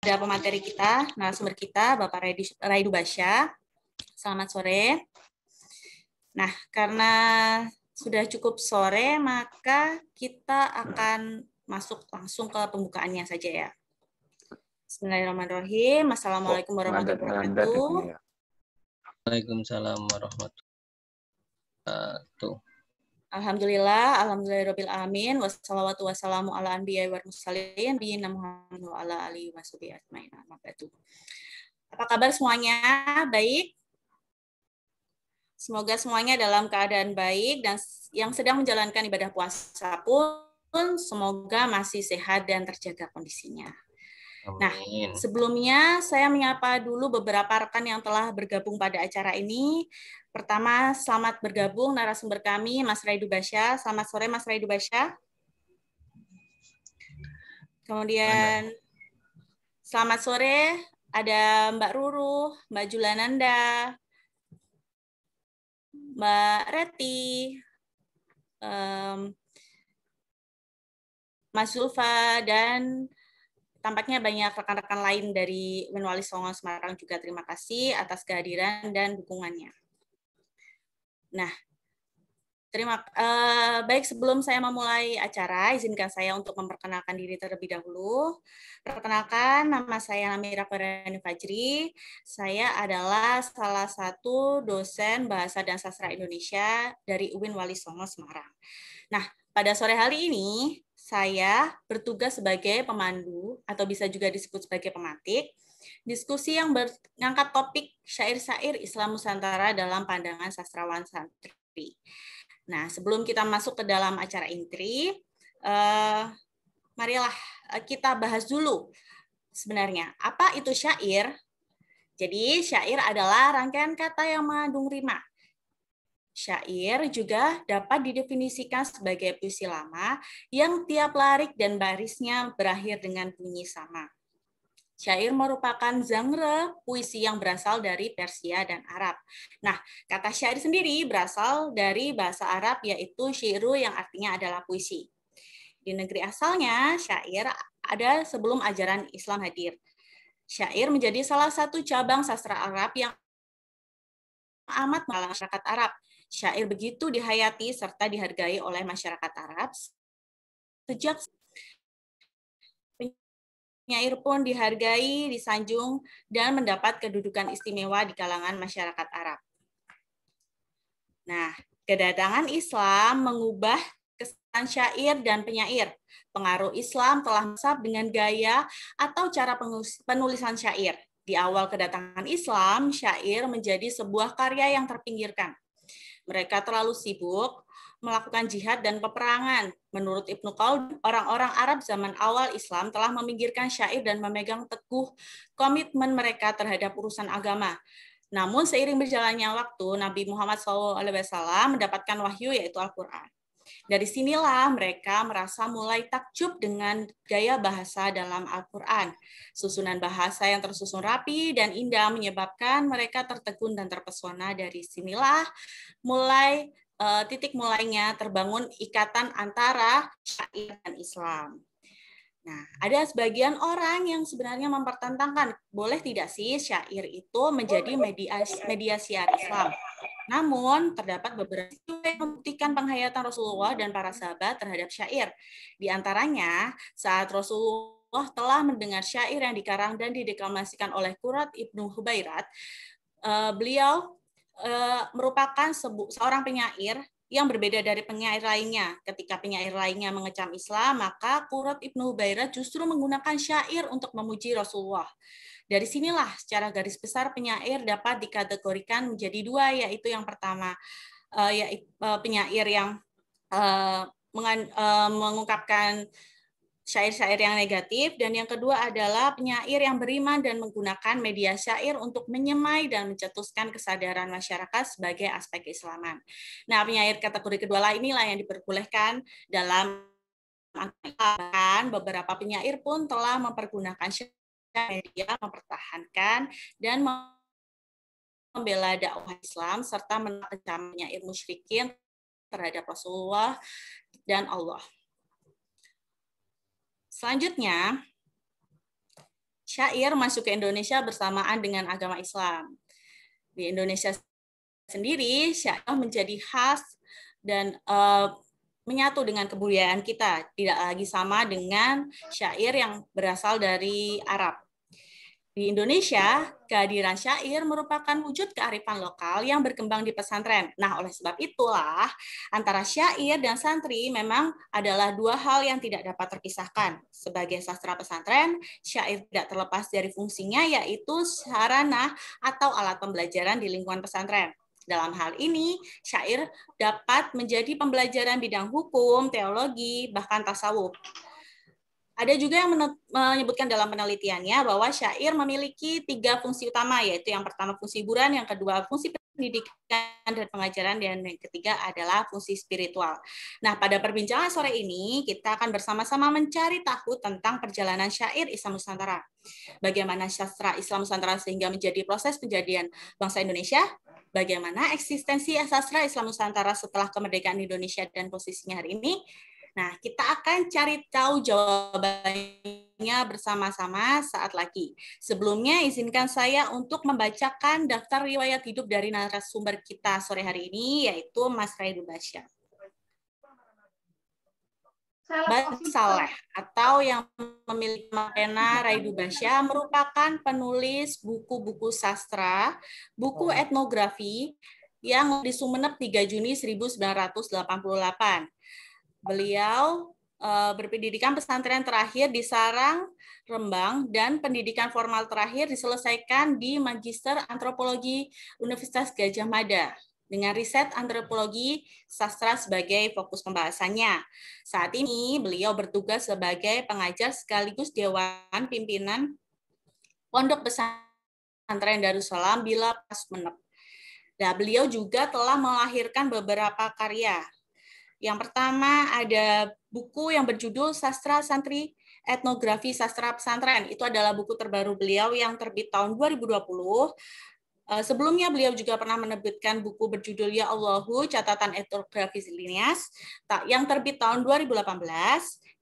Ada pemateri kita, narasumber kita, Bapak Raidu Basya. Selamat sore. Nah, karena sudah cukup sore, maka kita akan masuk langsung ke pembukaannya saja ya. Bismillahirrahmanirrahim. Assalamualaikum warahmatullahi wabarakatuh. Waalaikumsalam warahmatullahi wabarakatuh. Alhamdulillahirabbil alamin. Wassalatu wassalamu ala anbiya'i wal mursalin biyina Muhammad wa ala alihi washabihi ajmain. Apa kabar semuanya? Baik? Semoga semuanya dalam keadaan baik dan yang sedang menjalankan ibadah puasa pun semoga masih sehat dan terjaga kondisinya. Amin. Nah, sebelumnya saya menyapa dulu beberapa rekan yang telah bergabung pada acara ini. Pertama, selamat bergabung narasumber kami, Mas Raidu Basya. Selamat sore, Mas Raidu Basya. Kemudian, selamat sore, ada Mbak Ruru, Mbak Julananda, Mbak Reti, Mas Zulfa, dan tampaknya banyak rekan-rekan lain dari Wali Songo Semarang juga terima kasih atas kehadiran dan dukungannya. Nah, baik sebelum saya memulai acara, izinkan saya untuk memperkenalkan diri terlebih dahulu. Perkenalkan, nama saya Namira Qurani Fajri. Saya adalah salah satu dosen Bahasa dan Sastra Indonesia dari UIN Wali Songo Semarang. Nah, pada sore hari ini, saya bertugas sebagai pemandu, atau bisa juga disebut sebagai pemantik, diskusi yang mengangkat topik syair-syair Islam Nusantara dalam pandangan sastrawan santri. Nah, sebelum kita masuk ke dalam acara inti, marilah kita bahas dulu sebenarnya, apa itu syair? Jadi, syair adalah rangkaian kata yang mengandung rima. Syair juga dapat didefinisikan sebagai puisi lama yang tiap larik dan barisnya berakhir dengan bunyi sama. Syair merupakan genre puisi yang berasal dari Persia dan Arab. Nah, kata syair sendiri berasal dari bahasa Arab yaitu syiru yang artinya adalah puisi. Di negeri asalnya, syair ada sebelum ajaran Islam hadir. Syair menjadi salah satu cabang sastra Arab yang amat mengenal masyarakat Arab. Syair begitu dihayati serta dihargai oleh masyarakat Arab sejak penyair pun dihargai, disanjung, dan mendapat kedudukan istimewa di kalangan masyarakat Arab. Nah, kedatangan Islam mengubah kesan syair dan penyair. Pengaruh Islam telah masuk dengan gaya atau cara penulisan syair. Di awal kedatangan Islam, syair menjadi sebuah karya yang terpinggirkan. Mereka terlalu sibuk melakukan jihad dan peperangan. Menurut Ibnu Khaldun, orang-orang Arab zaman awal Islam telah meminggirkan syair dan memegang teguh komitmen mereka terhadap urusan agama. Namun seiring berjalannya waktu, Nabi Muhammad SAW mendapatkan wahyu yaitu Al-Quran. Dari sinilah mereka merasa mulai takjub dengan gaya bahasa dalam Al-Quran. Susunan bahasa yang tersusun rapi dan indah menyebabkan mereka tertegun dan terpesona. Dari sinilah mulai titik mulainya terbangun ikatan antara syair dan Islam. Nah, ada sebagian orang yang sebenarnya mempertentangkan, boleh tidak sih syair itu menjadi media siar Islam? Namun, terdapat beberapa yang membuktikan penghayatan Rasulullah dan para sahabat terhadap syair. Di antaranya, saat Rasulullah telah mendengar syair yang dikarang dan dideklamasikan oleh Qurat Ibnu Hubairat, beliau merupakan seorang penyair yang berbeda dari penyair lainnya. Ketika penyair lainnya mengecam Islam, maka Qurat Ibnu Hubairat justru menggunakan syair untuk memuji Rasulullah. Dari sinilah secara garis besar penyair dapat dikategorikan menjadi dua, yaitu yang pertama yaitu penyair yang mengungkapkan syair-syair yang negatif, dan yang kedua adalah penyair yang beriman dan menggunakan media syair untuk menyemai dan mencetuskan kesadaran masyarakat sebagai aspek keislaman. Nah, penyair kategori kedua inilah yang diperbolehkan dalam bahkan beberapa penyair pun telah mempergunakan media mempertahankan dan membela dakwah Islam serta menentang penyair musyrikin terhadap Rasulullah dan Allah. Selanjutnya, syair masuk ke Indonesia bersamaan dengan agama Islam. Di Indonesia sendiri, syair menjadi khas dan menyatu dengan kebudayaan kita, tidak lagi sama dengan syair yang berasal dari Arab. Di Indonesia, kehadiran syair merupakan wujud kearifan lokal yang berkembang di pesantren. Nah, oleh sebab itulah, antara syair dan santri memang adalah dua hal yang tidak dapat terpisahkan. Sebagai sastra pesantren, syair tidak terlepas dari fungsinya, yaitu sarana atau alat pembelajaran di lingkungan pesantren. Dalam hal ini, syair dapat menjadi pembelajaran bidang hukum, teologi, bahkan tasawuf. Ada juga yang menyebutkan dalam penelitiannya bahwa syair memiliki 3 fungsi utama, yaitu yang pertama fungsi hiburan, yang kedua fungsi pendidikan dan pengajaran, dan yang ketiga adalah fungsi spiritual. Nah, pada perbincangan sore ini, kita akan bersama-sama mencari tahu tentang perjalanan syair Islam Nusantara. Bagaimana sastra Islam Nusantara sehingga menjadi proses penjadian bangsa Indonesia, bagaimana eksistensi sastra Islam Nusantara setelah kemerdekaan Indonesia dan posisinya hari ini. Nah, kita akan cari tahu jawabannya bersama-sama saat lagi. Sebelumnya, izinkan saya untuk membacakan daftar riwayat hidup dari narasumber kita sore hari ini, yaitu Mas Raidu Basya. Bani Saleh atau yang memiliki pena Raidu Basya merupakan penulis buku-buku sastra, buku etnografi yang di Sumeneb 3 Juni 1988. Beliau berpendidikan pesantren terakhir di Sarang, Rembang, dan pendidikan formal terakhir diselesaikan di Magister Antropologi Universitas Gadjah Mada dengan riset antropologi sastra sebagai fokus pembahasannya. Saat ini beliau bertugas sebagai pengajar sekaligus Dewan Pimpinan Pondok Pesantren Darussalam Bila Sumeneb. Nah, beliau juga telah melahirkan beberapa karya. Yang pertama ada buku yang berjudul Sastra Santri Etnografi Sastra Pesantren. Itu adalah buku terbaru beliau yang terbit tahun 2020. Sebelumnya beliau juga pernah menerbitkan buku berjudul Ya Allahu, Catatan Etnografi Linias yang terbit tahun 2018,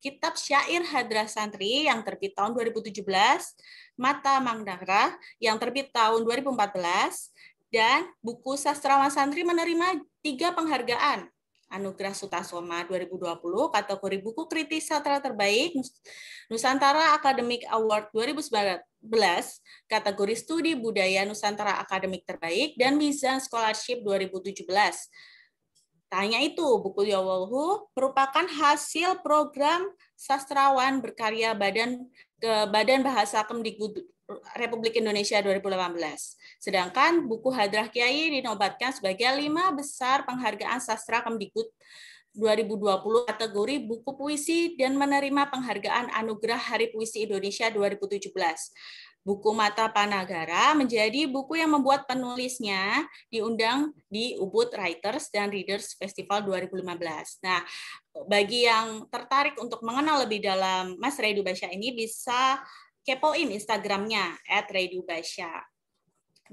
Kitab Syair Hadrah Santri yang terbit tahun 2017, Mata Mangdara yang terbit tahun 2014, dan buku Sastrawan Santri menerima 3 penghargaan. Anugerah Sutasoma 2020, kategori buku kritis sastra terbaik, Nusantara Academic Award 2019, kategori studi budaya Nusantara Akademik terbaik, dan Mizan Scholarship 2017. Tak hanya itu, buku Yawalhu merupakan hasil program sastrawan berkarya Badan Bahasa Kemdikbud Republik Indonesia 2018. Sedangkan buku Hadrah Kiai dinobatkan sebagai 5 besar penghargaan sastra Kemdikbud 2020 kategori buku puisi dan menerima penghargaan Anugerah Hari Puisi Indonesia 2017. Buku Mata Panagara menjadi buku yang membuat penulisnya diundang di Ubud Writers dan Readers Festival 2015. Nah, bagi yang tertarik untuk mengenal lebih dalam Mas Raidu Basya ini bisa kepoin Instagramnya @raidubasya.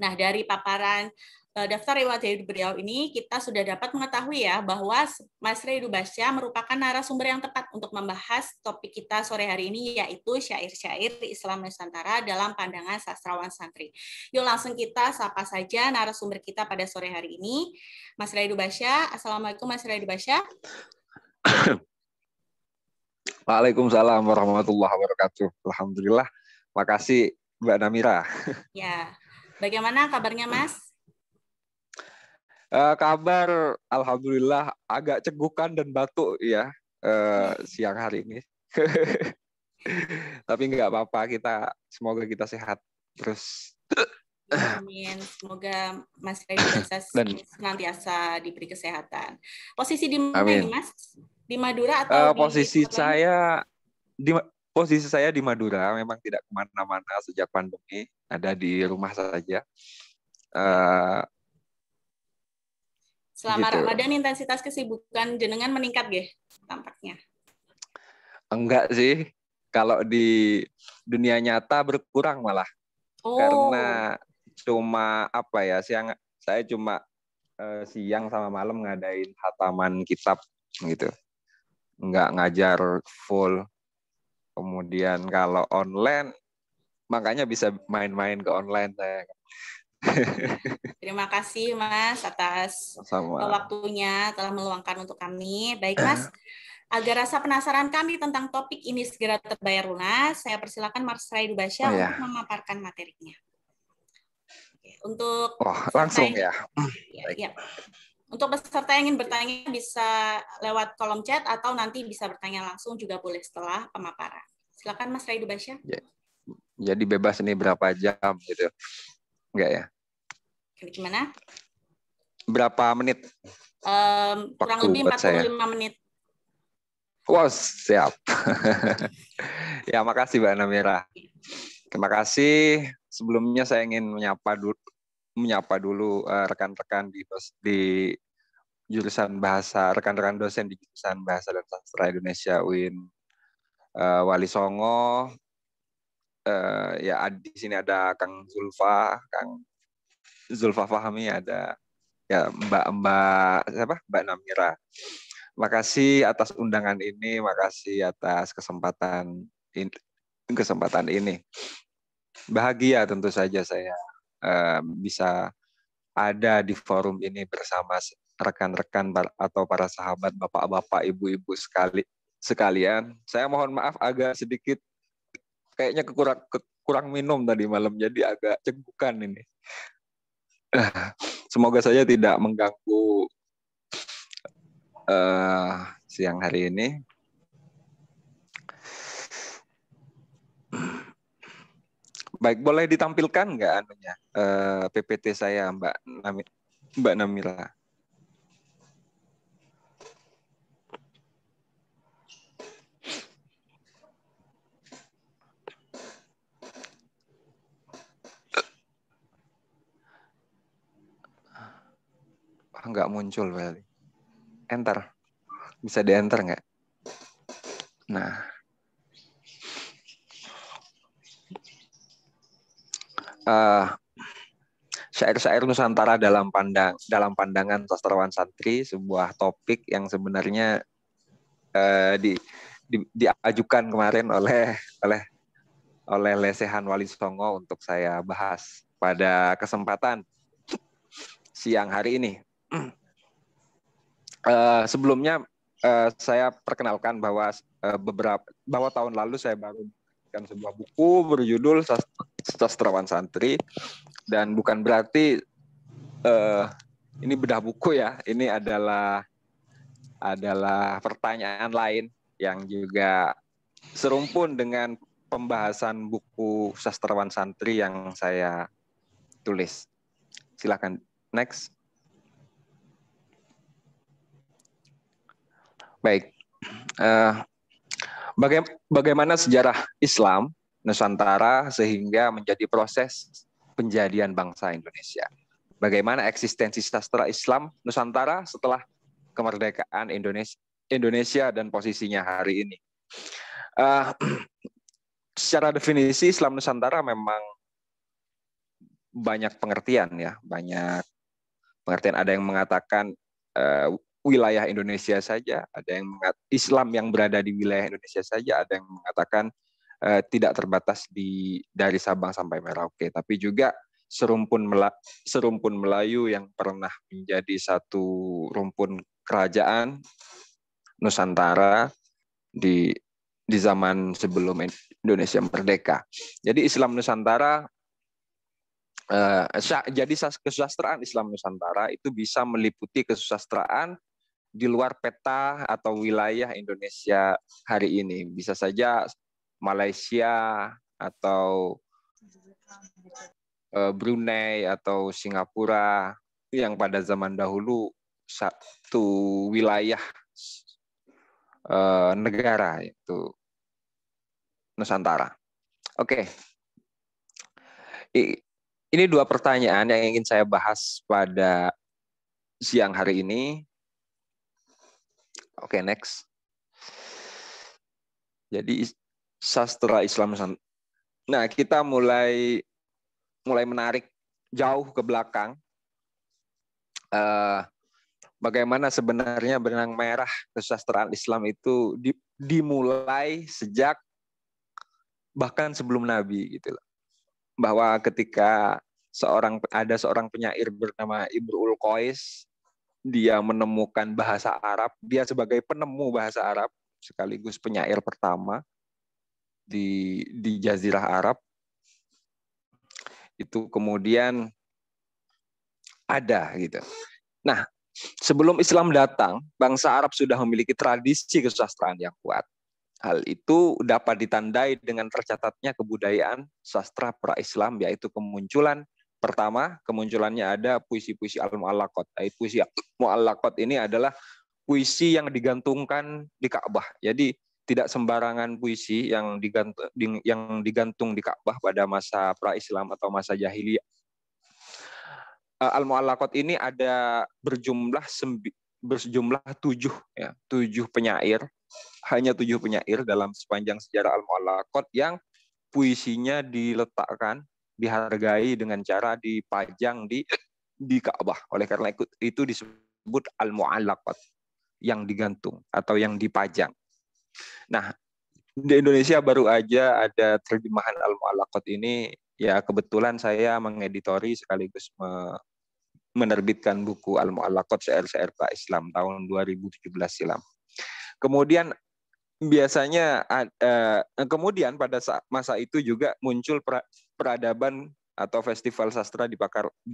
Nah, dari paparan daftar riwayat hidup beliau ini, kita sudah dapat mengetahui ya bahwa Mas Raidu Basya merupakan narasumber yang tepat untuk membahas topik kita sore hari ini, yaitu syair-syair Islam Nusantara dalam pandangan sastrawan santri. Yuk langsung kita sapa saja narasumber kita pada sore hari ini, Mas Raidu Basya. Assalamualaikum Mas Raidu Basya. Waalaikumsalam warahmatullahi wabarakatuh. Alhamdulillah. Makasih Mbak Namira. Ya, bagaimana kabarnya Mas? Kabar alhamdulillah agak cegukan dan batuk ya siang hari ini. Tapi nggak apa-apa, semoga kita sehat terus. Amin. Semoga Mas Raidu Basya senantiasa diberi kesehatan. Posisi di mana ini Mas? Di Madura atau posisi saya di Madura, memang tidak kemana-mana sejak pandemi, ada di rumah saja. Selama gitu. Ramadan intensitas kesibukan jenengan meningkat ya tampaknya? Enggak sih, kalau di dunia nyata berkurang malah. Karena cuma saya cuma siang sama malam ngadain khataman kitab gitu. Enggak ngajar full. Kemudian kalau online Makanya bisa main-main ke online saya. Terima kasih Mas atas Sama. waktunya telah meluangkan untuk kami. Baik Mas, agar rasa penasaran kami tentang topik ini segera terbayar lunas, saya persilakan Mas Raidu Basya untuk memaparkan materinya. Oke, untuk langsung ya. Ya. Untuk peserta yang ingin bertanya bisa lewat kolom chat atau nanti bisa bertanya langsung juga boleh setelah pemaparan. Silakan Mas Raidu Basya. Jadi bebas ini berapa jam gitu. Enggak ya? Gimana? Berapa menit? Kurang lebih 45 menit. Wow, siap. Ya, makasih Mbak Namira. Terima kasih. Sebelumnya saya ingin menyapa dulu rekan-rekan di jurusan bahasa, rekan-rekan dosen di jurusan Bahasa dan Sastra Indonesia UIN Wali Songo. Ya di sini ada Kang Zulfa Fahmi, ada ya Mbak Namira. Makasih atas undangan ini, makasih atas kesempatan ini. Bahagia tentu saja saya bisa ada di forum ini bersama rekan-rekan atau para sahabat, bapak-bapak, ibu-ibu sekalian. Saya mohon maaf agak sedikit kayaknya kurang minum tadi malam, jadi agak cengkukan ini. Semoga saja tidak mengganggu siang hari ini. Baik, boleh ditampilkan nggak anunya PPT saya, Mbak Namira? Nggak muncul berarti. Enter. Bisa di-enter nggak? Nah. Syair-syair Nusantara dalam pandangan sastrawan santri, sebuah topik yang sebenarnya diajukan kemarin oleh Lesehan Wali Songo untuk saya bahas pada kesempatan siang hari ini. Sebelumnya saya perkenalkan bahwa tahun lalu saya baru memberikan sebuah buku berjudul Sastrawan Santri, dan bukan berarti ini bedah buku ya. Ini adalah pertanyaan lain yang juga serumpun dengan pembahasan buku Sastrawan Santri yang saya tulis. Silakan next. Baik, bagaimana sejarah Islam Nusantara sehingga menjadi proses penjadian bangsa Indonesia? Bagaimana eksistensi sastra Islam Nusantara setelah kemerdekaan Indonesia dan posisinya hari ini? Secara definisi Islam Nusantara memang banyak pengertian ya, banyak pengertian. Ada yang mengatakan wilayah Indonesia saja, ada yang Islam yang berada di wilayah Indonesia saja, ada yang mengatakan tidak terbatas dari Sabang sampai Merauke, tapi juga serumpun Melayu yang pernah menjadi satu rumpun kerajaan Nusantara di zaman sebelum Indonesia merdeka. Jadi Islam Nusantara, jadi kesusastraan Islam Nusantara itu bisa meliputi kesusastraan di luar peta atau wilayah Indonesia hari ini. Bisa saja Malaysia atau Brunei atau Singapura yang pada zaman dahulu satu wilayah negara, yaitu Nusantara. Oke. Ini dua pertanyaan yang ingin saya bahas pada siang hari ini. Oke, next. Jadi sastra Islam Nusantara. Nah, kita mulai menarik jauh ke belakang. Bagaimana sebenarnya benang merah kesusastraan Islam itu dimulai sejak bahkan sebelum Nabi gitu loh. bahwa ketika ada seorang penyair bernama Imru'ul Qais, dia menemukan bahasa Arab, dia sebagai penemu bahasa Arab sekaligus penyair pertama di Jazirah Arab. Itu kemudian ada gitu. Nah, sebelum Islam datang, bangsa Arab sudah memiliki tradisi kesusastraan yang kuat. Hal itu dapat ditandai dengan tercatatnya kebudayaan sastra pra-Islam, yaitu kemunculannya ada puisi-puisi al-mu'allaqat. Puisi mu'allaqat ini adalah puisi yang digantungkan di Ka'bah. Jadi tidak sembarangan puisi yang digantung di Ka'bah pada masa pra-Islam atau masa jahiliyah. Al-mu'allaqat ini ada berjumlah 7 ya, 7 penyair. Hanya 7 penyair dalam sepanjang sejarah Al-Mu'allaqat yang puisinya diletakkan, dihargai dengan cara dipajang di Ka'bah. Oleh karena itu disebut Al-Mu'allaqat, yang digantung atau yang dipajang. Nah, di Indonesia baru aja ada terjemahan Al-Mu'allaqat ini. Ya, kebetulan saya mengeditori sekaligus menerbitkan buku Al-Mu'allaqat syair-syair pra-Islam tahun 2017 silam. Kemudian biasanya kemudian pada masa itu juga muncul peradaban atau festival sastra di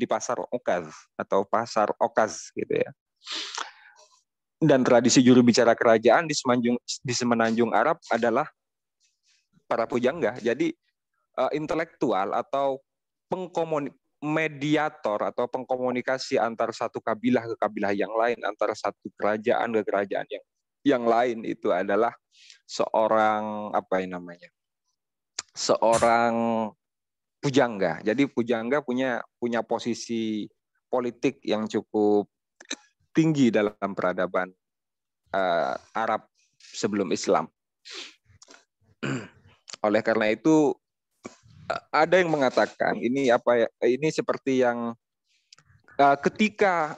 Pasar Okaz atau Pasar Okaz gitu ya. Dan tradisi juru bicara kerajaan di Semenanjung Arab adalah para pujangga. Jadi intelektual atau mediator atau pengkomunikasi antar satu kabilah ke kabilah yang lain, antara satu kerajaan ke kerajaan yang lain, itu adalah seorang seorang pujangga. Jadi pujangga punya posisi politik yang cukup tinggi dalam peradaban Arab sebelum Islam. Oleh karena itu ada yang mengatakan ini seperti yang ketika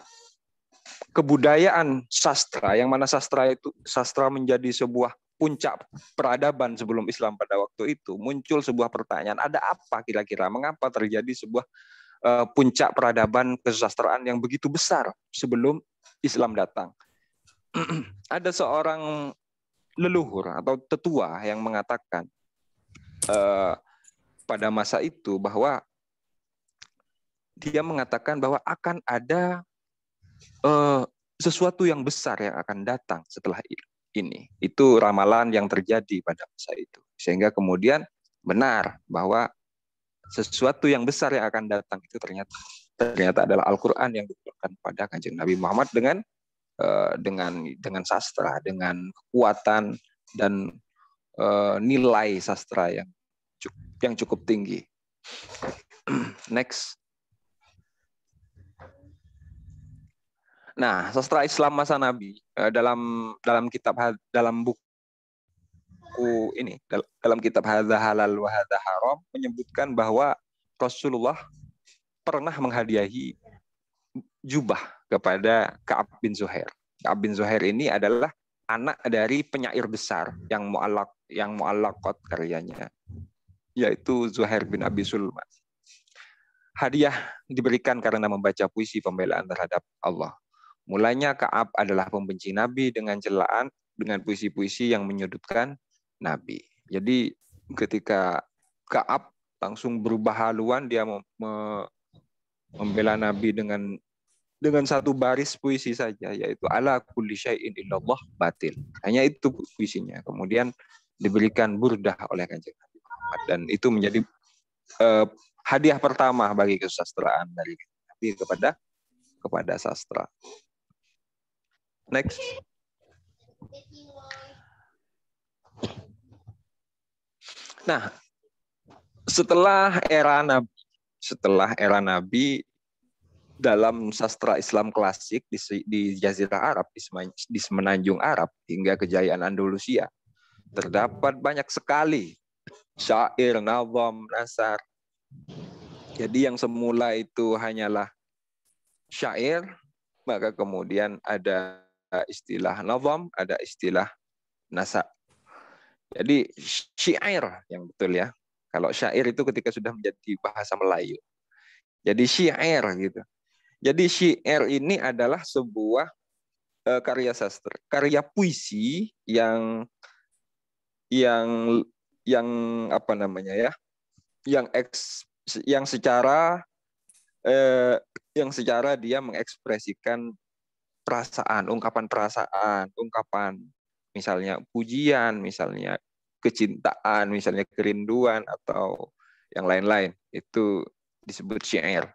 kebudayaan sastra, yang mana sastra menjadi sebuah puncak peradaban sebelum Islam pada waktu itu, muncul sebuah pertanyaan, ada apa kira-kira, mengapa terjadi sebuah puncak peradaban kesusastraan yang begitu besar sebelum Islam datang? Ada seorang leluhur atau tetua yang mengatakan pada masa itu bahwa dia mengatakan bahwa akan ada sesuatu yang besar yang akan datang setelah ini. Itu ramalan yang terjadi pada masa itu. Sehingga kemudian benar bahwa sesuatu yang besar yang akan datang itu ternyata adalah Al-Quran yang diturunkan pada Kanjeng Nabi Muhammad dengan sastra, dengan kekuatan dan nilai sastra yang cukup tinggi. Next. Nah, sastra Islam masa Nabi dalam kitab Hadza Halal wa Hadza Haram menyebutkan bahwa Rasulullah pernah menghadiahi jubah kepada Ka'ab bin Zuhair. Ka'ab bin Zuhair ini adalah anak dari penyair besar yang mu'allaqat karyanya, yaitu Zuhair bin Abi Sulma. Hadiah diberikan karena membaca puisi pembelaan terhadap Allah. Mulanya Ka'ab adalah pembenci Nabi dengan celaan, dengan puisi-puisi yang menyudutkan Nabi. Jadi ketika Ka'ab langsung berubah haluan, dia membela Nabi dengan satu baris puisi saja, yaitu ala kulli syai'in illallah batil. Hanya itu puisinya. Kemudian diberikan burdah oleh Kanjeng Nabi Muhammad, dan itu menjadi hadiah pertama bagi kesusastraan dari Nabi kepada sastra. Next. Nah, setelah era Nabi dalam sastra Islam klasik di Jazirah Arab, di Semenanjung Arab hingga kejayaan Andalusia, terdapat banyak sekali syair, nazam, nasar. Jadi yang semula itu hanyalah syair, maka kemudian ada istilah nazam, ada istilah nasar. Jadi syair yang betul ya. Kalau syair itu ketika sudah menjadi bahasa Melayu. Jadi syair gitu. Jadi syair ini adalah sebuah karya sastra, karya puisi yang yang apa namanya ya, yang secara dia mengekspresikan perasaan, ungkapan misalnya pujian, misalnya kecintaan, misalnya kerinduan atau yang lain-lain, itu disebut syair.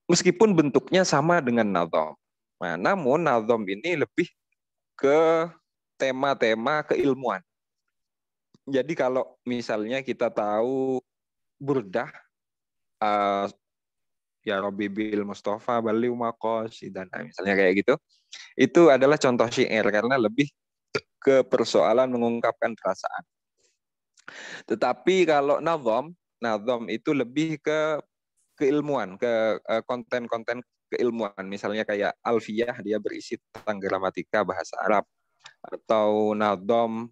Meskipun bentuknya sama dengan nazam. Nah, namun nazam ini lebih ke tema-tema keilmuan. Jadi kalau misalnya kita tahu burdah, ya Rabbi bil Mustafa Bali Maqasid, dan misalnya kayak gitu, itu adalah contoh syair karena lebih ke persoalan mengungkapkan perasaan. Tetapi kalau nazam itu lebih ke keilmuan, ke konten-konten keilmuan. Misalnya kayak Alfiyah, dia berisi tentang gramatika bahasa Arab, atau nazam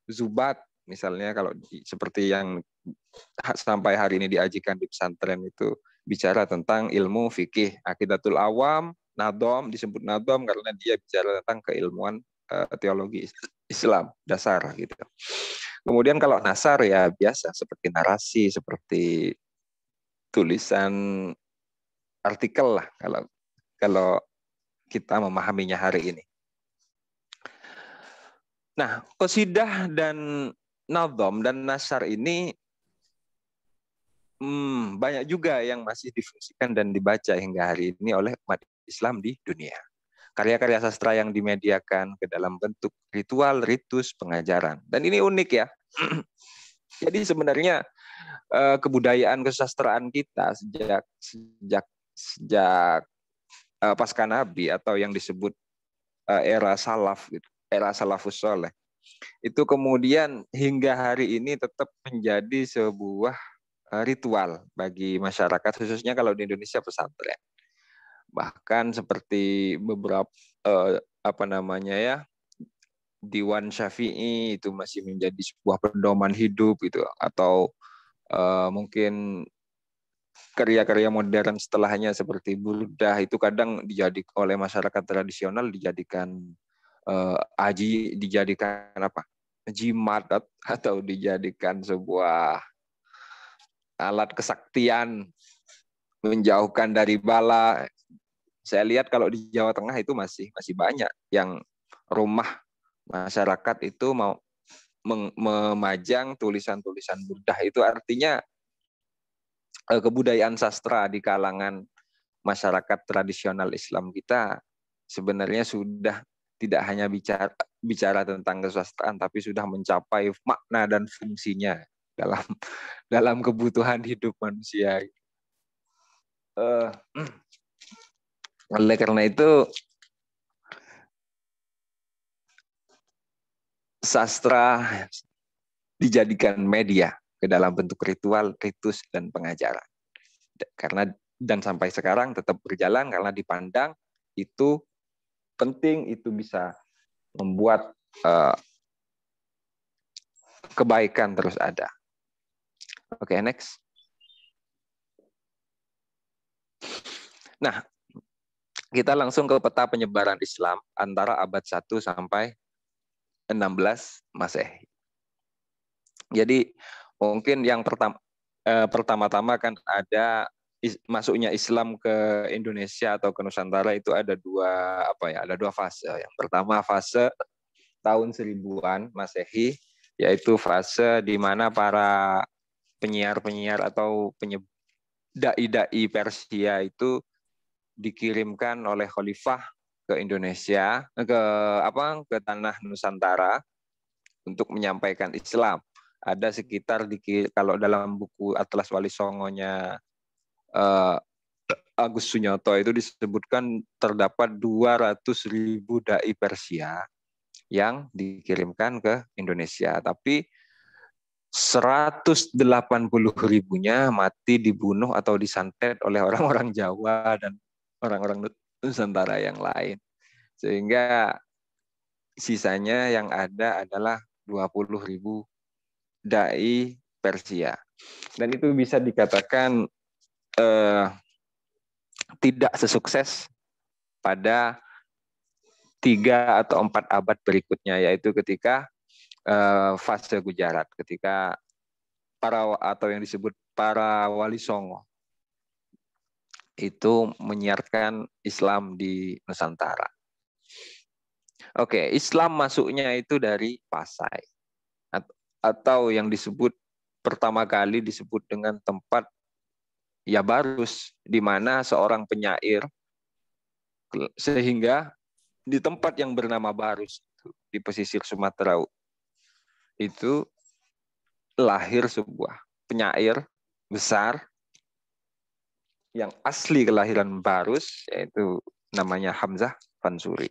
Zubat, misalnya kalau seperti yang sampai hari ini diajikan di pesantren, itu bicara tentang ilmu fikih. Aqidatul Awam, nazam disebut nazam karena dia bicara tentang keilmuan teologi Islam dasar gitu. Kemudian kalau nasar ya biasa seperti narasi, seperti tulisan artikel lah kalau kita memahaminya hari ini. Nah, qasidah dan nazam dan nasar ini banyak juga yang masih difungsikan dan dibaca hingga hari ini oleh umat Islam di dunia. Karya-karya sastra yang dimediakan ke dalam bentuk ritual, ritus, pengajaran. Dan ini unik ya. Jadi sebenarnya kebudayaan kesastraan kita sejak pasca Nabi atau yang disebut era salaf, era salafus soleh, itu kemudian hingga hari ini tetap menjadi sebuah ritual bagi masyarakat, khususnya kalau di Indonesia pesantren. Bahkan seperti beberapa Diwan Syafi'i itu masih menjadi sebuah pedoman hidup gitu, atau mungkin karya-karya modern setelahnya seperti burdah itu kadang oleh masyarakat tradisional dijadikan dijadikan jimat, atau dijadikan sebuah alat kesaktian menjauhkan dari bala. Saya lihat kalau di Jawa Tengah itu masih banyak yang rumah masyarakat itu mau memajang tulisan-tulisan burdah. Itu artinya kebudayaan sastra di kalangan masyarakat tradisional Islam kita sebenarnya sudah tidak hanya bicara tentang kesastraan, tapi sudah mencapai makna dan fungsinya dalam kebutuhan hidup manusia. Oleh karena itu, sastra dijadikan media ke dalam bentuk ritual, ritus, dan pengajaran. Dan sampai sekarang tetap berjalan karena dipandang itu penting, itu bisa membuat kebaikan terus ada. Oke, next. Nah, kita langsung ke peta penyebaran Islam antara abad 1 sampai 16 Masehi. Jadi mungkin yang pertama-tama kan ada masuknya Islam ke Indonesia atau ke Nusantara, itu ada dua fase. Yang pertama fase tahun 1000-an Masehi, yaitu fase di mana para penyiar-penyiar atau dai-dai Persia itu dikirimkan oleh khalifah ke Indonesia, ke tanah Nusantara untuk menyampaikan Islam. Ada sekitar kalau dalam buku Atlas Wali Songonya Agus Sunyoto itu disebutkan terdapat 200.000 dai Persia yang dikirimkan ke Indonesia, tapi 180.000-nya mati dibunuh atau disantet oleh orang-orang Jawa dan orang-orang Nusantara yang lain. Sehingga sisanya yang ada adalah 20.000 dai Persia. Dan itu bisa dikatakan tidak sesukses pada 3 atau 4 abad berikutnya, yaitu ketika fase Gujarat, ketika atau yang disebut para wali songo itu menyiarkan Islam di Nusantara. Oke, Islam masuknya itu dari Pasai, atau yang disebut pertama kali disebut dengan tempat Yabarus, di mana seorang penyair, sehingga di tempat yang bernama Barus di pesisir Sumatera itu lahir sebuah penyair besar yang asli kelahiran Barus, yaitu namanya Hamzah Fansuri.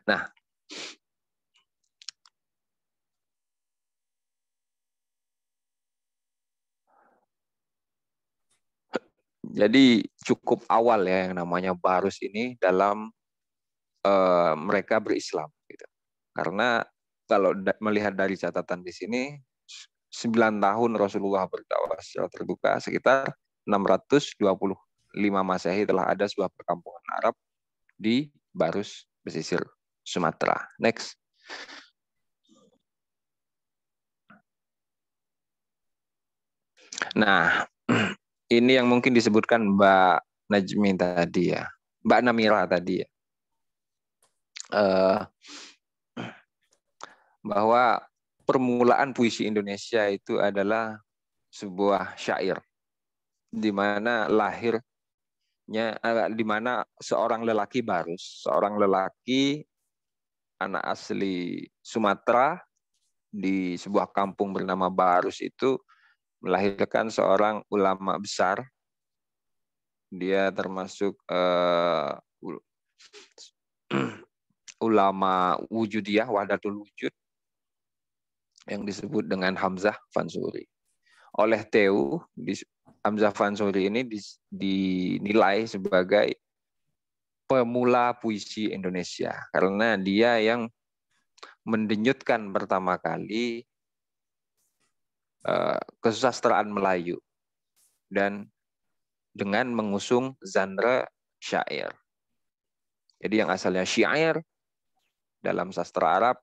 Nah, jadi cukup awal ya yang namanya Barus ini dalam mereka berislam, gitu. Karena kalau melihat dari catatan di sini, 9 tahun Rasulullah berdakwah secara terbuka, sekitar 625 Masehi telah ada sebuah perkampungan Arab di Barus, pesisir Sumatera. Next. Nah, ini yang mungkin disebutkan Mbak Najmi tadi ya, Mbak Namira tadi ya, bahwa permulaan puisi Indonesia itu adalah sebuah syair, di mana lahirnya, di mana seorang lelaki Barus, seorang lelaki anak asli Sumatera di sebuah kampung bernama Barus itu melahirkan seorang ulama besar. Dia termasuk ulama wujudiyah, wahdatul wujud, yang disebut dengan Hamzah Fansuri. Oleh TU, Hamzah Fansuri ini dinilai sebagai pemula puisi Indonesia, karena dia yang mendenyutkan pertama kali kesusastraan Melayu dan dengan mengusung genre syair. Jadi yang asalnya syair dalam sastra Arab,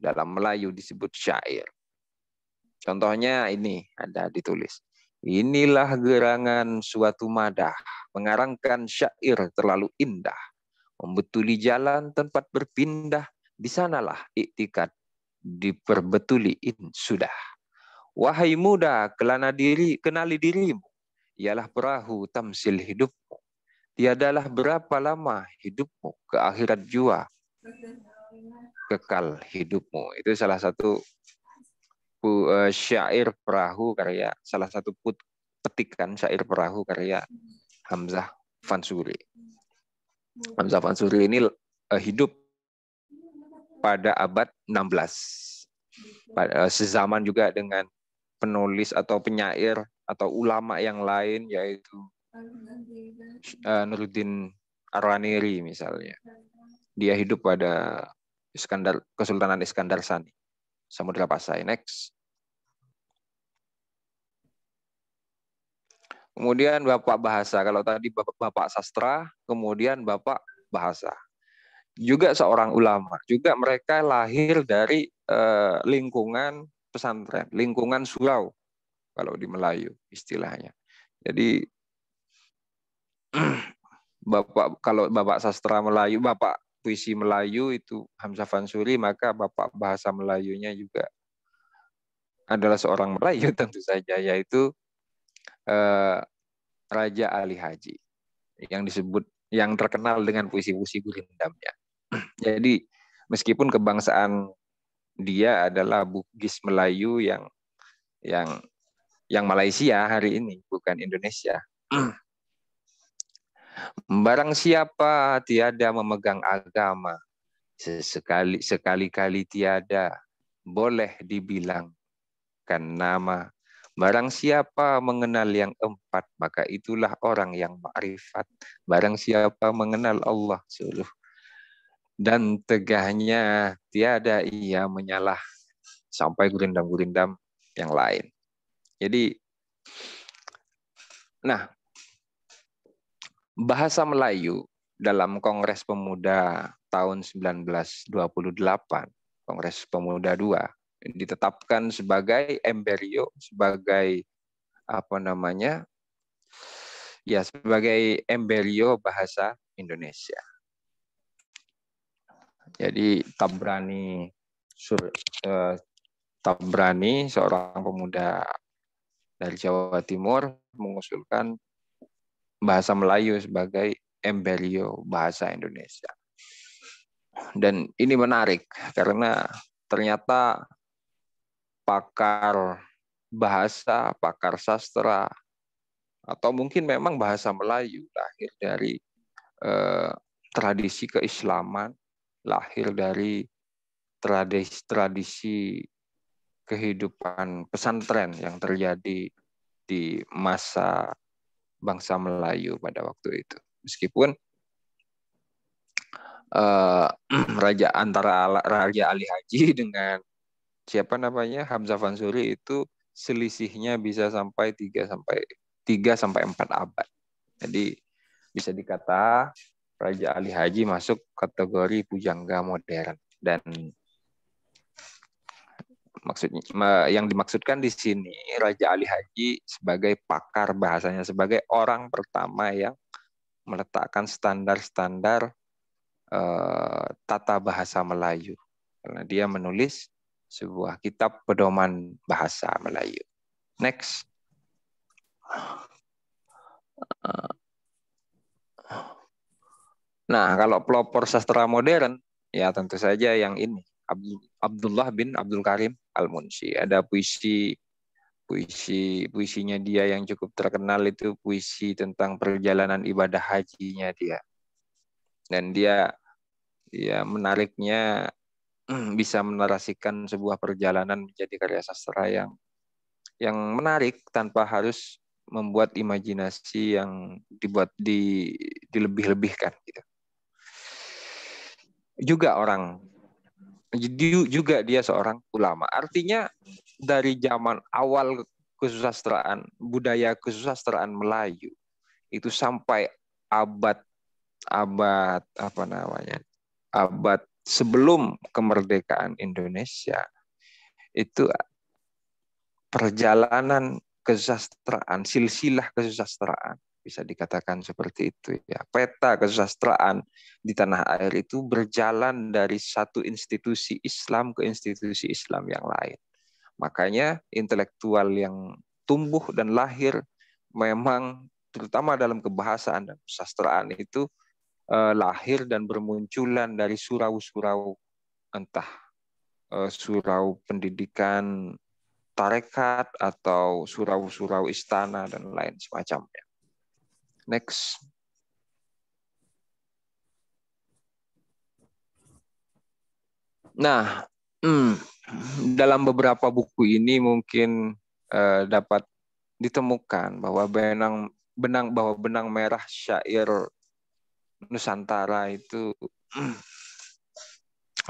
dalam Melayu disebut syair. Contohnya ini ada ditulis. Inilah gerangan suatu madah, mengarangkan syair terlalu indah, membetuli jalan tempat berpindah, di sanalah iktikad diperbetuli sudah. Wahai muda, kenali dirimu, ialah perahu tamsil hidupmu. Tiadalah berapa lama hidupmu, ke akhirat jua kekal hidupmu. Itu salah satu syair perahu karya, salah satu petikan syair perahu karya Hamzah Fansuri. Hamzah Fansuri ini hidup pada abad 16. Sezaman juga dengan penulis atau penyair atau ulama yang lain, yaitu Nuruddin Ar-Raniri misalnya. Dia hidup pada Kesultanan Iskandar Sani, Samudra Pasai. Next. Kemudian Bapak Bahasa. Kalau tadi Bapak Sastra, kemudian Bapak Bahasa. Juga seorang ulama. Juga mereka lahir dari lingkungan pesantren, lingkungan surau kalau di Melayu istilahnya. Jadi kalau Bapak Sastra Melayu, Bapak Puisi Melayu itu Hamzah Fansuri, maka Bapak Bahasa Melayunya juga adalah seorang Melayu tentu saja, yaitu Raja Ali Haji, yang terkenal dengan puisi-puisi gurindamnya. Jadi meskipun kebangsaan dia adalah Bugis Melayu yang Malaysia hari ini, bukan Indonesia. Barang siapa tiada memegang agama, sekali-kali tiada boleh dibilangkan nama. Barang siapa mengenal yang empat, maka itulah orang yang ma'rifat. Barang siapa mengenal Allah suluh dan tegahnya, tiada ia menyalah sampai gurindam-gurindam yang lain. Jadi, nah, bahasa Melayu dalam Kongres Pemuda tahun 1928, Kongres Pemuda II, ditetapkan sebagai embrio, sebagai sebagai embrio bahasa Indonesia. Jadi Tabrani, seorang pemuda dari Jawa Timur, mengusulkan bahasa Melayu sebagai embrio bahasa Indonesia. Dan ini menarik karena ternyata pakar bahasa, pakar sastra, atau mungkin memang bahasa Melayu lahir dari tradisi keislaman, lahir dari tradisi kehidupan pesantren yang terjadi di masa bangsa Melayu pada waktu itu. Meskipun Raja Ali Haji dengan Hamzah Fansuri itu selisihnya bisa sampai 3 sampai 4 abad. Jadi bisa dikata Raja Ali Haji masuk kategori pujangga modern. Dan yang dimaksudkan di sini Raja Ali Haji sebagai pakar bahasanya, sebagai orang pertama yang meletakkan standar-standar tata bahasa Melayu. Karena dia menulis sebuah kitab pedoman bahasa Melayu. Next. Nah, kalau pelopor sastra modern, ya tentu saja yang ini, Abdullah bin Abdul Karim Al-Munshi. Ada puisinya dia yang cukup terkenal, itu puisi tentang perjalanan ibadah hajinya dia. Dan dia menariknya bisa menarasikan sebuah perjalanan menjadi karya sastra yang menarik tanpa harus membuat imajinasi yang dilebih-lebihkan gitu. Juga dia seorang ulama. Artinya dari zaman awal kesusastraan, budaya kesusastraan Melayu itu sampai abad sebelum kemerdekaan Indonesia, itu perjalanan kesusastraan, silsilah kesusastraan, bisa dikatakan seperti itu ya. Peta kesusastraan di tanah air itu berjalan dari satu institusi Islam ke institusi Islam yang lain. Makanya intelektual yang tumbuh dan lahir memang terutama dalam kebahasaan dan kesusastraan itu lahir dan bermunculan dari surau-surau, entah surau pendidikan tarekat atau surau-surau istana dan lain semacamnya. Next. Nah, dalam beberapa buku ini mungkin dapat ditemukan bahwa benang merah syair Nusantara itu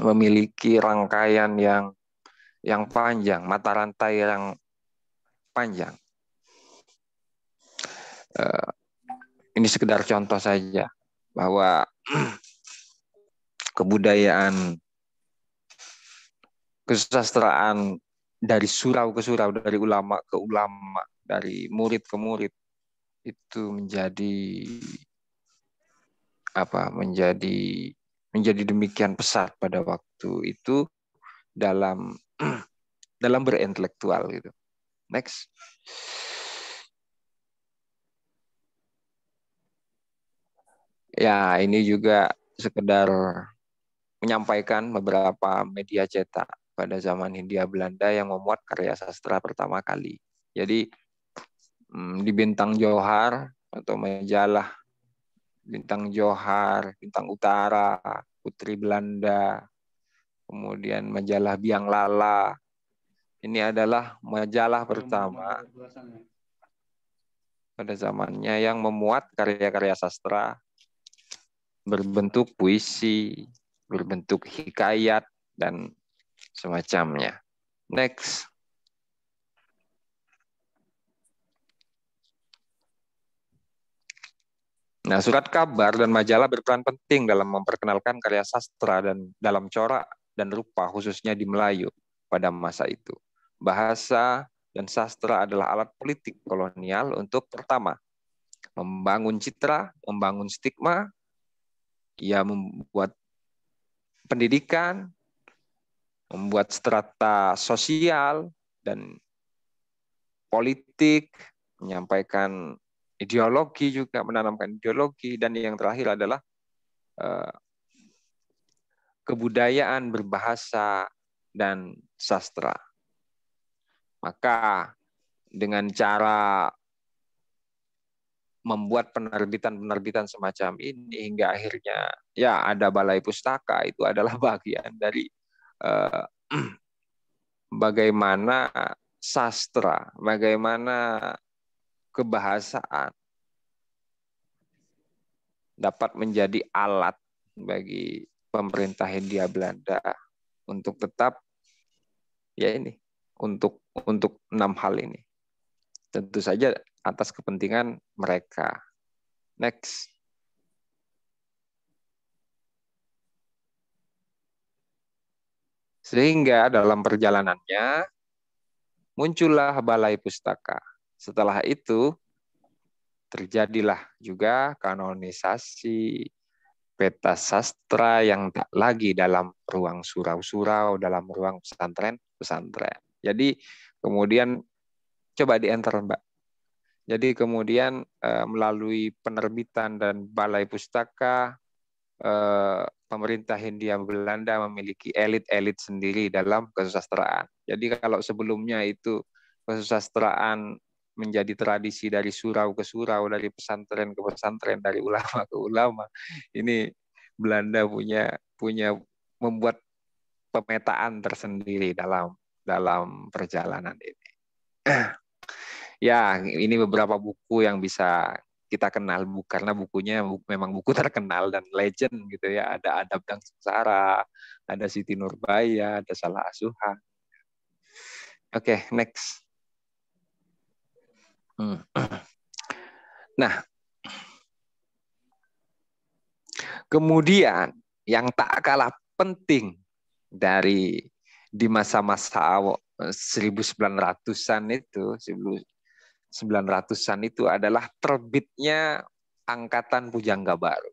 memiliki rangkaian yang panjang, mata rantai yang panjang. Ini sekedar contoh saja bahwa kebudayaan kesusastraan dari surau ke surau, dari ulama ke ulama, dari murid ke murid itu menjadi demikian pesat pada waktu itu dalam berintelektual gitu. Next. Ya, ini juga sekedar menyampaikan beberapa media cetak pada zaman Hindia Belanda yang memuat karya sastra pertama kali. Jadi di Bintang Johar atau majalah Bintang Johar, Bintang Utara, Putri Belanda, kemudian majalah Biang Lala. Ini adalah majalah pertama pada zamannya yang memuat karya-karya sastra berbentuk puisi, berbentuk hikayat, dan semacamnya. Next. Nah, surat kabar dan majalah berperan penting dalam memperkenalkan karya sastra dan dalam corak dan rupa, khususnya di Melayu pada masa itu. Bahasa dan sastra adalah alat politik kolonial untuk pertama, membangun citra, membangun stigma, ia membuat pendidikan, membuat strata sosial dan politik, menyampaikan ideologi juga, menanamkan ideologi, dan yang terakhir adalah kebudayaan berbahasa dan sastra. Maka dengan cara membuat penerbitan-penerbitan semacam ini hingga akhirnya ya ada balai pustaka, itu adalah bagian dari bagaimana sastra, bagaimana kebahasaan dapat menjadi alat bagi pemerintah Hindia Belanda untuk tetap ya ini untuk 6 hal ini. Tentu saja atas kepentingan mereka. Next. Sehingga dalam perjalanannya muncullah balai pustaka. Setelah itu terjadilah juga kanonisasi peta sastra yang tak lagi dalam ruang surau-surau, dalam ruang pesantren-pesantren. Jadi kemudian coba di-enter, Mbak. Jadi kemudian melalui penerbitan dan balai pustaka, pemerintah Hindia Belanda memiliki elit-elit sendiri dalam kesusastraan. Jadi kalau sebelumnya itu kesusastraan menjadi tradisi dari surau ke surau, dari pesantren ke pesantren, dari ulama ke ulama. Ini Belanda punya membuat pemetaan tersendiri dalam perjalanan ini. Ya, ini beberapa buku yang bisa kita kenal karena bukunya memang buku terkenal dan legend gitu ya. Ada Adab dan Sengsara, ada Siti Nurbaya, ada Salah Asuhan. Oke, next. Nah, kemudian yang tak kalah penting di masa-masa 1900-an itu, 1900-an itu adalah terbitnya Angkatan Pujangga Baru.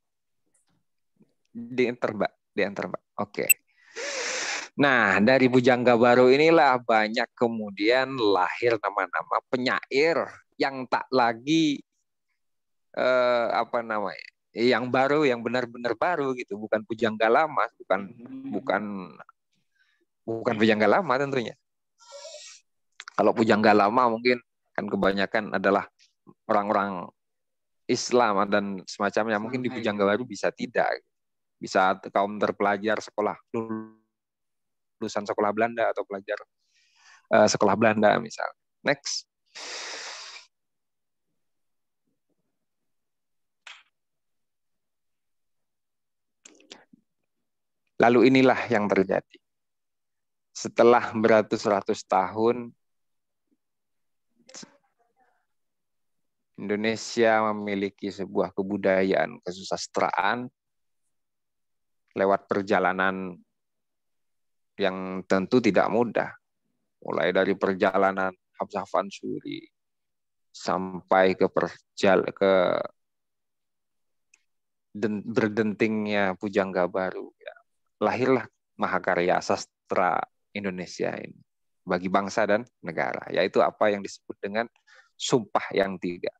Di-enter, Mbak. Oke. Nah, dari Pujangga Baru inilah banyak kemudian lahir nama-nama penyair yang tak lagi yang baru, yang benar-benar baru gitu, bukan pujangga lama, bukan pujangga lama tentunya. Kalau pujangga lama mungkin kan kebanyakan adalah orang-orang Islam dan semacamnya, mungkin di pujangga baru bisa tidak, bisa kaum terpelajar lulusan sekolah Belanda atau pelajar sekolah Belanda misal. Next. Lalu inilah yang terjadi. Setelah beratus-ratus tahun, Indonesia memiliki sebuah kebudayaan kesusastraan lewat perjalanan yang tentu tidak mudah. Mulai dari perjalanan Hamzah Fansuri sampai ke berdentingnya Pujangga Baru. Ya. Lahirlah mahakarya sastra Indonesia ini bagi bangsa dan negara, yaitu apa yang disebut dengan Sumpah yang 3.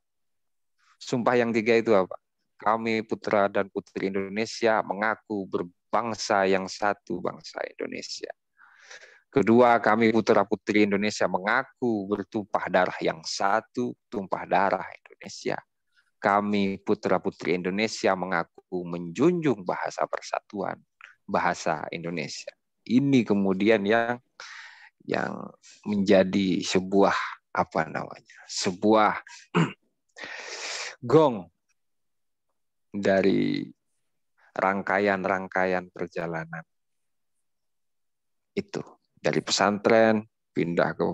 Sumpah yang 3 itu apa? Kami putra dan putri Indonesia mengaku berbangsa yang satu, bangsa Indonesia. Kedua, kami putra-putri Indonesia mengaku bertumpah darah yang satu, tumpah darah Indonesia. Kami putra-putri Indonesia mengaku menjunjung bahasa persatuan, bahasa Indonesia. Ini kemudian yang menjadi sebuah sebuah gong dari rangkaian-rangkaian perjalanan itu. Dari pesantren pindah ke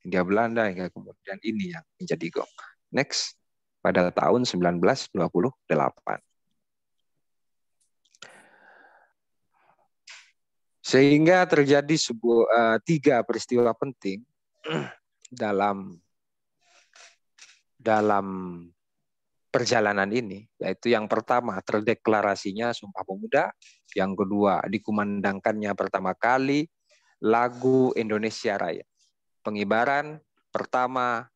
Hindia Belanda hingga kemudian ini yang menjadi gong. Next, pada tahun 1928. Sehingga terjadi tiga peristiwa penting dalam perjalanan ini, yaitu yang pertama terdeklarasinya Sumpah Pemuda, yang kedua dikumandangkannya pertama kali lagu Indonesia Raya, pengibaran pertama,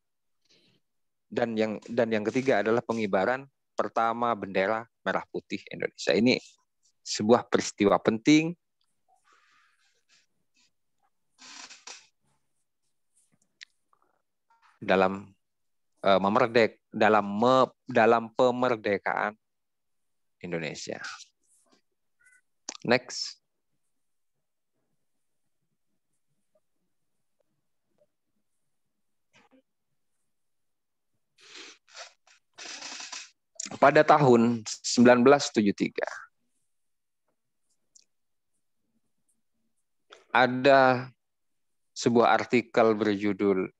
dan yang ketiga adalah pengibaran pertama bendera merah putih Indonesia. Ini sebuah peristiwa penting dalam dalam pemerdekaan Indonesia. Next. Pada tahun 1973 ada sebuah artikel berjudul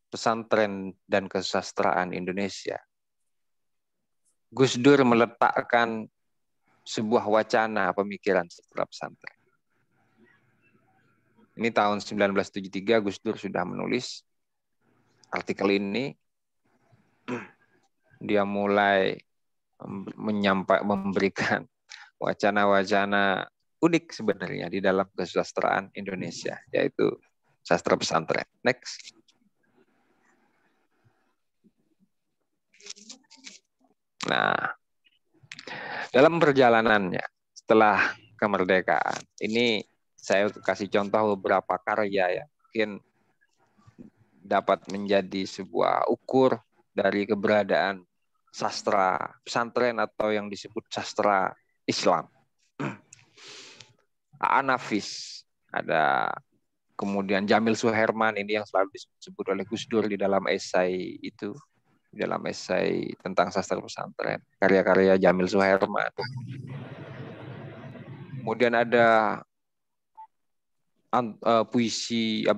Pesantren dan Kesusastraan Indonesia. Gus Dur meletakkan sebuah wacana pemikiran sastra pesantren. Ini tahun 1973 Gus Dur sudah menulis artikel ini. Dia mulai memberikan wacana-wacana unik sebenarnya di dalam kesusastraan Indonesia, yaitu sastra pesantren. Next. Nah, dalam perjalanannya setelah kemerdekaan, ini saya kasih contoh beberapa karya yang mungkin dapat menjadi sebuah ukur dari keberadaan sastra pesantren atau yang disebut sastra Islam. Anafis, ada kemudian Jamil Suherman, ini yang selalu disebut oleh Gus Dur di dalam esai itu, di dalam esai tentang sastra pesantren, karya-karya Jamil Suherman. Kemudian ada puisi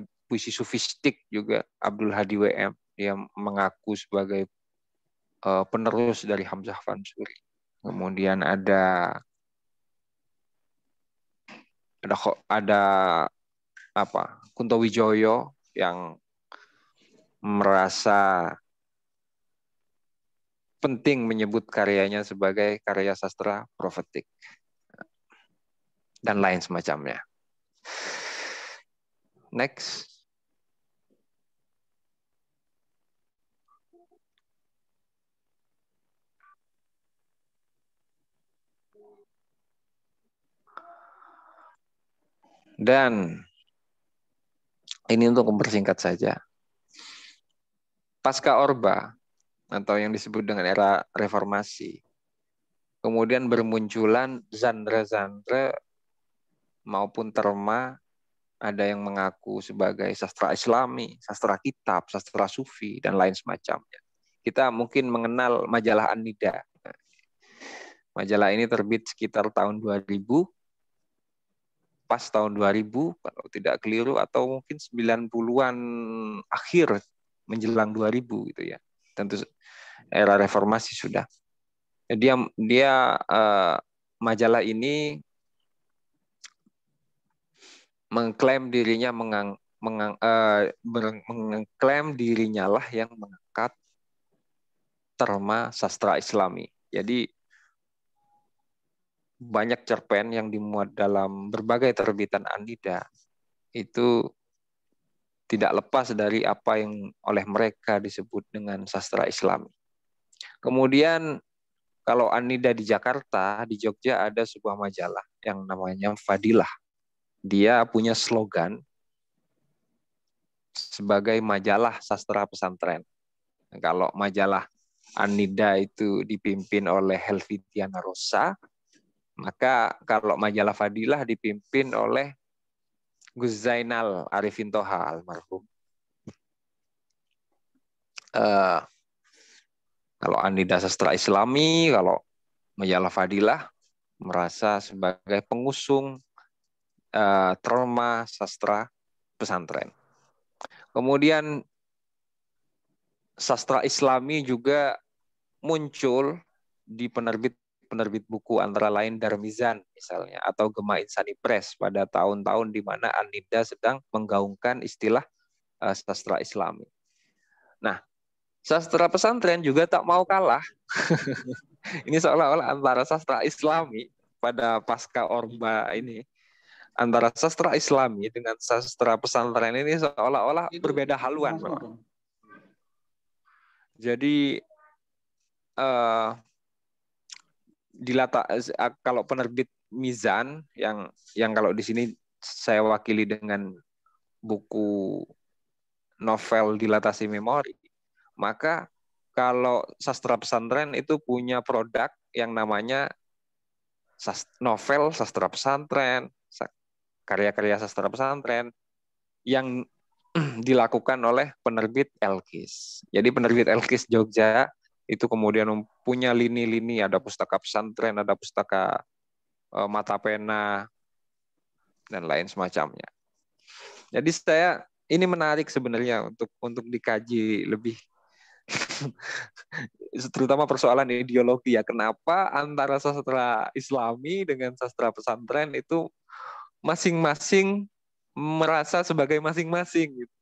sufistik juga Abdul Hadi WM, dia mengaku sebagai penerus dari Hamzah Fansuri. Kemudian ada Kunto Wijoyo yang merasa penting menyebut karyanya sebagai karya sastra profetik dan lain semacamnya. Next. Dan ini untuk mempersingkat saja. Pasca Orba atau yang disebut dengan era reformasi, kemudian bermunculan genre-genre maupun terma, ada yang mengaku sebagai sastra Islami, sastra kitab, sastra sufi, dan lain semacamnya. Kita mungkin mengenal majalah An-Nida. Majalah ini terbit sekitar tahun 2000, pas tahun 2000, kalau tidak keliru, atau mungkin 90-an akhir menjelang 2000 gitu ya. Tentu era reformasi sudah. Dia majalah ini mengklaim dirinya mengklaim dirinya lah yang mengangkat terma sastra Islami. Jadi banyak cerpen yang dimuat dalam berbagai terbitan An-Nida itu tidak lepas dari apa yang oleh mereka disebut dengan sastra Islami. Kemudian kalau An-Nida di Jakarta, di Jogja ada sebuah majalah yang namanya Fadilah. Dia punya slogan sebagai majalah sastra pesantren. Kalau majalah An-Nida itu dipimpin oleh Helvitiana Rosa, maka kalau majalah Fadilah dipimpin oleh Gus Zainal Arifin Toha almarhum. Kalau An-Nida sastra Islami, kalau majalah Fadilah merasa sebagai pengusung terma sastra pesantren. Kemudian sastra Islami juga muncul di penerbit buku antara lain Darmizan misalnya atau Gema Insani Press pada tahun-tahun di mana An-Nida sedang menggaungkan istilah sastra Islami. Nah, sastra pesantren juga tak mau kalah. Ini seolah-olah antara sastra Islami pada pasca Orba ini, antara sastra Islami dengan sastra pesantren ini seolah-olah berbeda haluan. Jadi kalau penerbit Mizan yang kalau di sini saya wakili dengan buku novel Dilatasi Memori, maka kalau sastra pesantren itu punya produk yang namanya novel sastra pesantren, karya-karya sastra pesantren yang dilakukan oleh penerbit Elkis. Jadi penerbit Elkis Jogja itu kemudian punya lini-lini, ada pustaka pesantren, ada pustaka mata pena, dan lain semacamnya. Jadi ini menarik sebenarnya untuk dikaji lebih, terutama persoalan ideologi ya. Kenapa antara sastra Islami dengan sastra pesantren itu masing-masing merasa sebagai masing-masing gitu.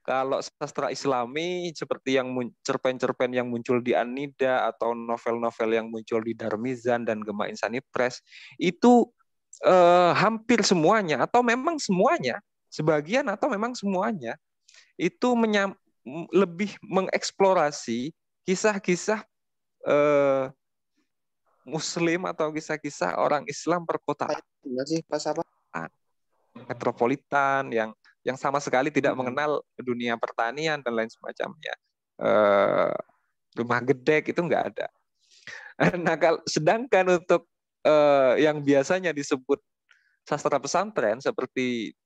Kalau sastra Islami seperti yang cerpen-cerpen yang muncul di An-Nida atau novel-novel yang muncul di Darmizan dan Gema Insani Press itu hampir semuanya atau memang semuanya, sebagian atau memang semuanya itu lebih mengeksplorasi kisah-kisah Muslim atau kisah-kisah orang Islam perkotaan, metropolitan yang sama sekali tidak mengenal dunia pertanian dan lain semacamnya. Rumah gedek itu nggak ada. Nah, sedangkan untuk yang biasanya disebut sastra pesantren, seperti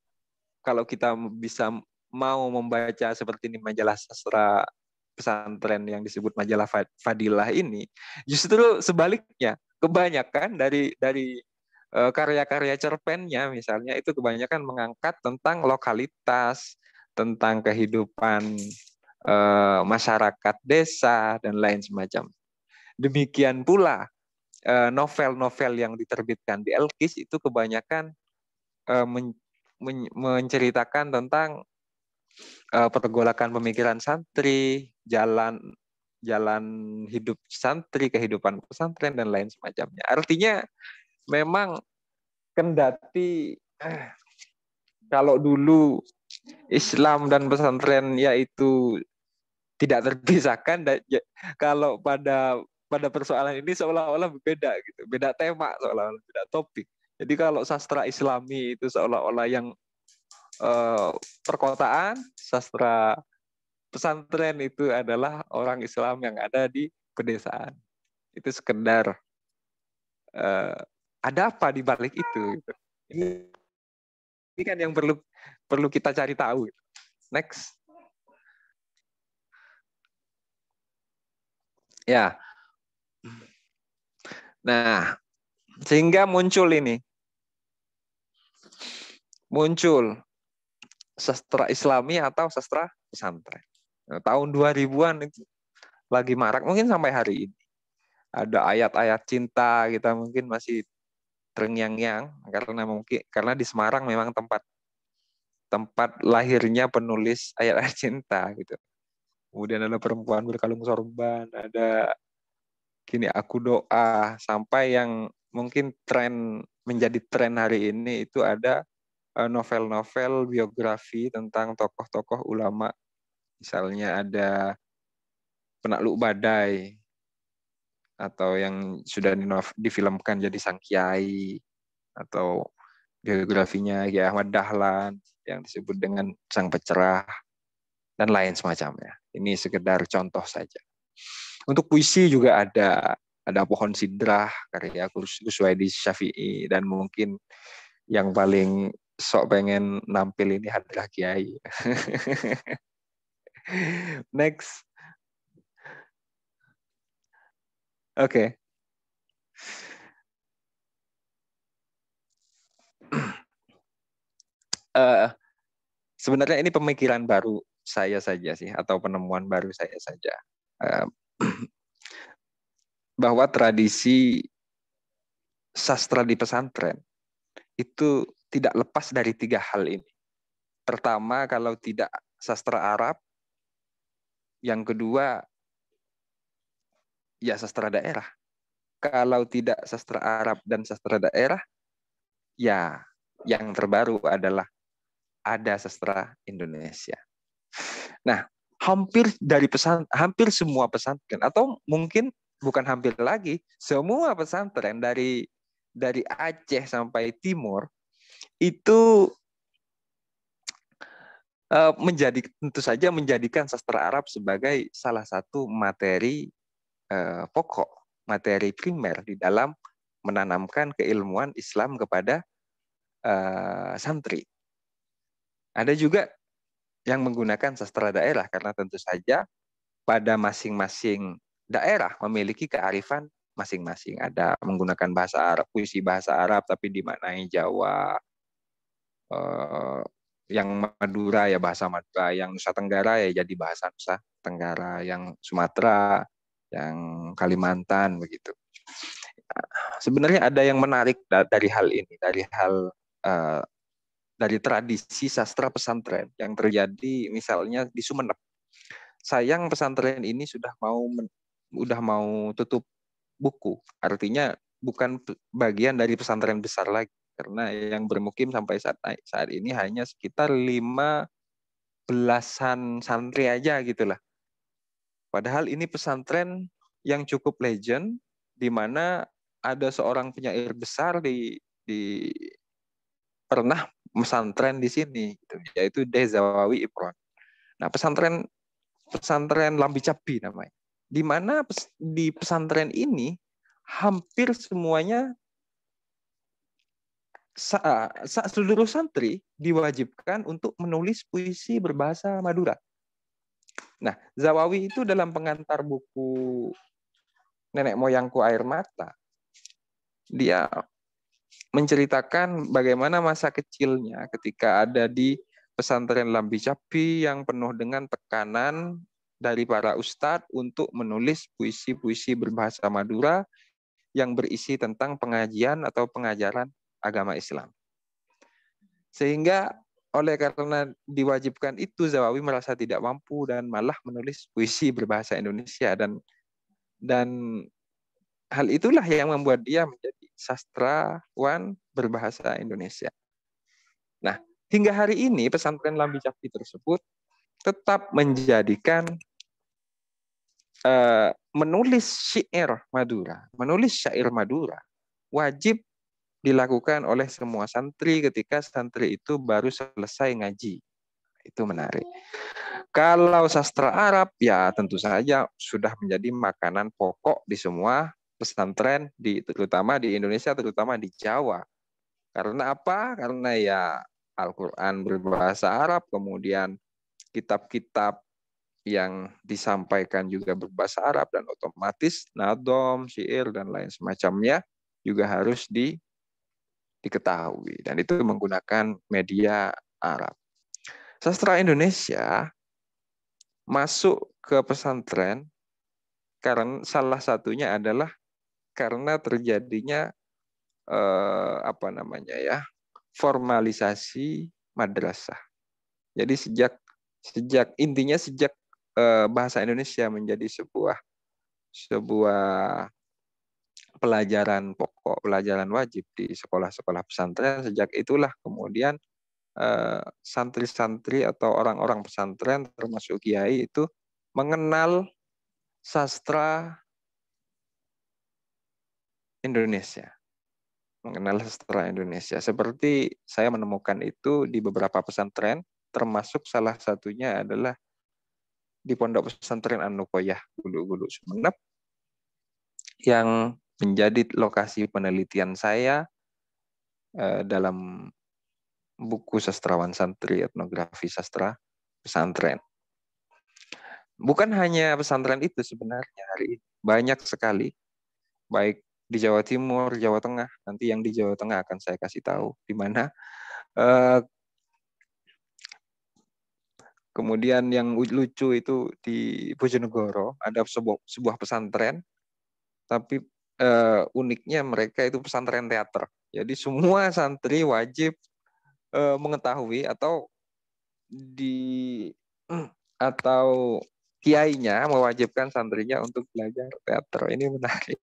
kalau kita bisa mau membaca seperti ini majalah sastra pesantren yang disebut majalah Fadilah ini, justru sebaliknya, kebanyakan dari karya-karya cerpennya misalnya itu kebanyakan mengangkat tentang lokalitas, tentang kehidupan masyarakat desa dan lain semacam. Demikian pula novel-novel yang diterbitkan di Elkis itu kebanyakan menceritakan tentang pergolakan pemikiran santri, jalan hidup santri, kehidupan pesantren dan lain semacamnya. Artinya memang kendati kalau dulu Islam dan pesantren yaitu tidak terpisahkan, kalau pada persoalan ini seolah-olah berbeda gitu, beda tema, seolah-olah beda topik. Jadi kalau sastra Islami itu seolah-olah yang perkotaan, sastra pesantren itu adalah orang Islam yang ada di pedesaan. Itu sekedar ada apa di balik itu. Ini kan yang perlu kita cari tahu. Next. Ya. Nah, sehingga muncul sastra Islami atau sastra pesantren. Nah, tahun 2000-an itu lagi marak, mungkin sampai hari ini. Ada ayat-ayat cinta, kita mungkin masih terngiang-ngiang karena di Semarang memang tempat lahirnya penulis ayat-ayat cinta gitu. Kemudian ada perempuan berkalung sorban, ada Kini Aku Doa, sampai yang mungkin menjadi tren hari ini itu ada novel-novel biografi tentang tokoh-tokoh ulama. Misalnya ada Penakluk Badai, atau yang sudah difilmkan jadi Sang Kiai, atau biografinya Kiai Ahmad Dahlan yang disebut dengan Sang Pecerah, dan lain semacamnya. Ini sekedar contoh saja. Untuk puisi juga ada Pohon Sidrah, karya Kuswaidi Syafi'i, dan mungkin yang paling sok pengen nampil ini Hadrah Kiai. Next. Oke. Sebenarnya ini pemikiran baru saya saja sih, atau penemuan baru saya saja. Bahwa tradisi sastra di pesantren itu tidak lepas dari 3 hal ini. Pertama, kalau tidak sastra Arab. Yang kedua, ya sastra daerah. Kalau tidak sastra Arab dan sastra daerah, ya yang terbaru adalah ada sastra Indonesia. Nah, hampir semua pesantren, atau mungkin bukan hampir lagi, semua pesantren dari Aceh sampai Timur itu tentu saja menjadikan sastra Arab sebagai salah satu materi pokok, materi primer di dalam menanamkan keilmuan Islam kepada santri. Ada juga yang menggunakan sastra daerah, karena tentu saja pada masing-masing daerah memiliki kearifan masing-masing. Ada menggunakan bahasa Arab, puisi bahasa Arab tapi dimaknai Jawa, yang Madura ya bahasa Madura, yang Nusa Tenggara ya jadi bahasa Nusa Tenggara, yang Sumatera, yang Kalimantan begitu. Sebenarnya ada yang menarik dari hal ini, dari tradisi sastra pesantren yang terjadi misalnya di Sumeneb. Sayang pesantren ini sudah mau tutup buku, artinya bukan bagian dari pesantren besar lagi, karena yang bermukim sampai saat ini hanya sekitar 15-an santri aja gitulah. Padahal ini pesantren yang cukup legend, di mana ada seorang penyair besar pernah pesantren di sini, yaitu Dezawawi Ibron. Nah, pesantren Lambi Capi namanya. Di mana di pesantren ini hampir semuanya seluruh santri diwajibkan untuk menulis puisi berbahasa Madura. Nah, Zawawi itu dalam pengantar buku Nenek Moyangku Air Mata, dia menceritakan bagaimana masa kecilnya ketika ada di pesantren Lambi Capi yang penuh dengan tekanan dari para ustadz untuk menulis puisi-puisi berbahasa Madura yang berisi tentang pengajian atau pengajaran agama Islam. Sehingga karena diwajibkan itu, Zawawi merasa tidak mampu dan malah menulis puisi berbahasa Indonesia, dan hal itulah yang membuat dia menjadi sastrawan berbahasa Indonesia. Nah, hingga hari ini pesantren Lambi Capi tersebut tetap menjadikan menulis syair Madura wajib dilakukan oleh semua santri ketika santri itu baru selesai ngaji. Itu menarik. Kalau sastra Arab, ya tentu saja sudah menjadi makanan pokok di semua pesantren, terutama di Indonesia, terutama di Jawa. Karena apa? Karena ya Al-Quran berbahasa Arab, kemudian kitab-kitab yang disampaikan juga berbahasa Arab, dan otomatis nadom, syair, dan lain semacamnya juga harus diketahui. Dan itu menggunakan media Arab. Sastra Indonesia masuk ke pesantren karena salah satunya adalah karena terjadinya formalisasi madrasah. Jadi sejak bahasa Indonesia menjadi sebuah pelajaran pokok, pelajaran wajib di sekolah-sekolah pesantren, sejak itulah kemudian santri-santri atau orang-orang pesantren termasuk kiai itu mengenal sastra Indonesia. Seperti saya menemukan itu di beberapa pesantren, termasuk salah satunya adalah di Pondok Pesantren An-Nukoyah Gulu-Gulu Sumeneb, yang menjadi lokasi penelitian saya dalam buku Sastrawan Santri Etnografi Sastra Pesantren. Bukan hanya pesantren itu sebenarnya hari ini, banyak sekali, baik di Jawa Timur, Jawa Tengah. Nanti yang di Jawa Tengah akan saya kasih tahu di mana Kemudian yang lucu itu di Bojonegoro ada sebuah pesantren, tapi uniknya mereka itu pesantren teater. Jadi semua santri wajib mengetahui di atau kiainya mewajibkan santrinya untuk belajar teater. Ini menarik.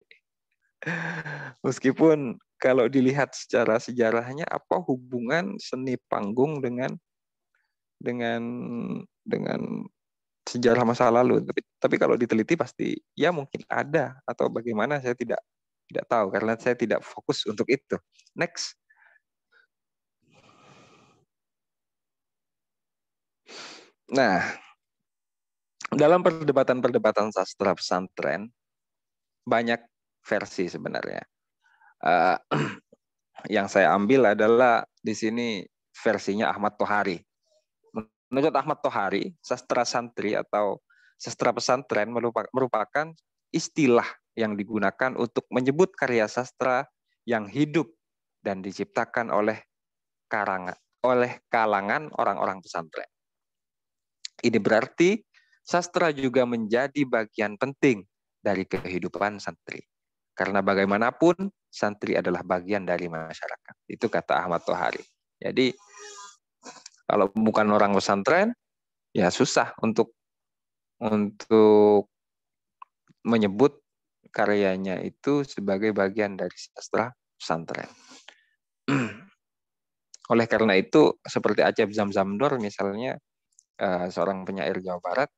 Meskipun kalau dilihat secara sejarahnya, apa hubungan seni panggung dengan dengan sejarah masa lalu? Tapi kalau diteliti pasti ya mungkin ada, atau bagaimana saya tidak tahu karena saya tidak fokus untuk itu. Next. Nah, dalam perdebatan sastra pesantren banyak versi sebenarnya. Yang saya ambil adalah di sini versinya Ahmad Tohari. Menurut Ahmad Tohari, sastra santri atau sastra pesantren merupakan istilah yang digunakan untuk menyebut karya sastra yang hidup dan diciptakan oleh kalangan orang-orang pesantren. Ini berarti sastra juga menjadi bagian penting dari kehidupan santri. Karena bagaimanapun santri adalah bagian dari masyarakat. Itu kata Ahmad Tohari. Jadi kalau bukan orang pesantren, ya susah untuk menyebut karyanya itu sebagai bagian dari sastra pesantren. Oleh karena itu, seperti Acep Zamzamdor misalnya, seorang penyair Jawa Barat,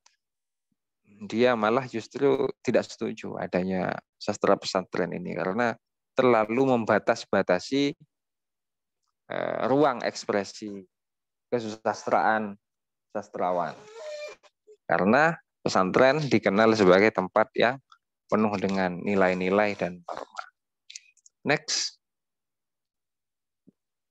dia malah justru tidak setuju adanya sastra pesantren ini karena terlalu membatasi ruang ekspresi kesusastraan sastrawan. Karena pesantren dikenal sebagai tempat yang penuh dengan nilai-nilai dan norma. Next.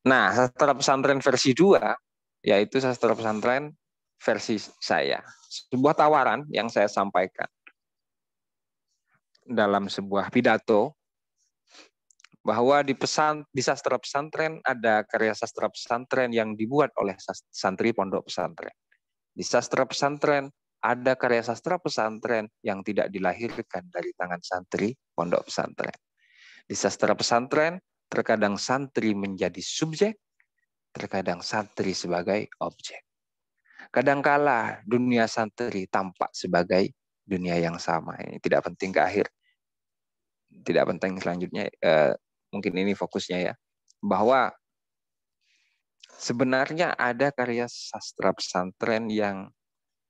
Nah, sastra pesantren versi 2, yaitu sastra pesantren versi saya. Sebuah tawaran yang saya sampaikan dalam sebuah pidato, bahwa di sastra pesantren ada karya sastra pesantren yang dibuat oleh santri pondok pesantren. Di sastra pesantren ada karya sastra pesantren yang tidak dilahirkan dari tangan santri pondok pesantren. Di sastra pesantren, terkadang santri menjadi subjek, terkadang santri sebagai objek. Kadangkala dunia santri tampak sebagai dunia yang sama. Ini tidak penting ke akhir. Tidak penting selanjutnya, mungkin ini fokusnya ya. Bahwa sebenarnya ada karya sastra pesantren yang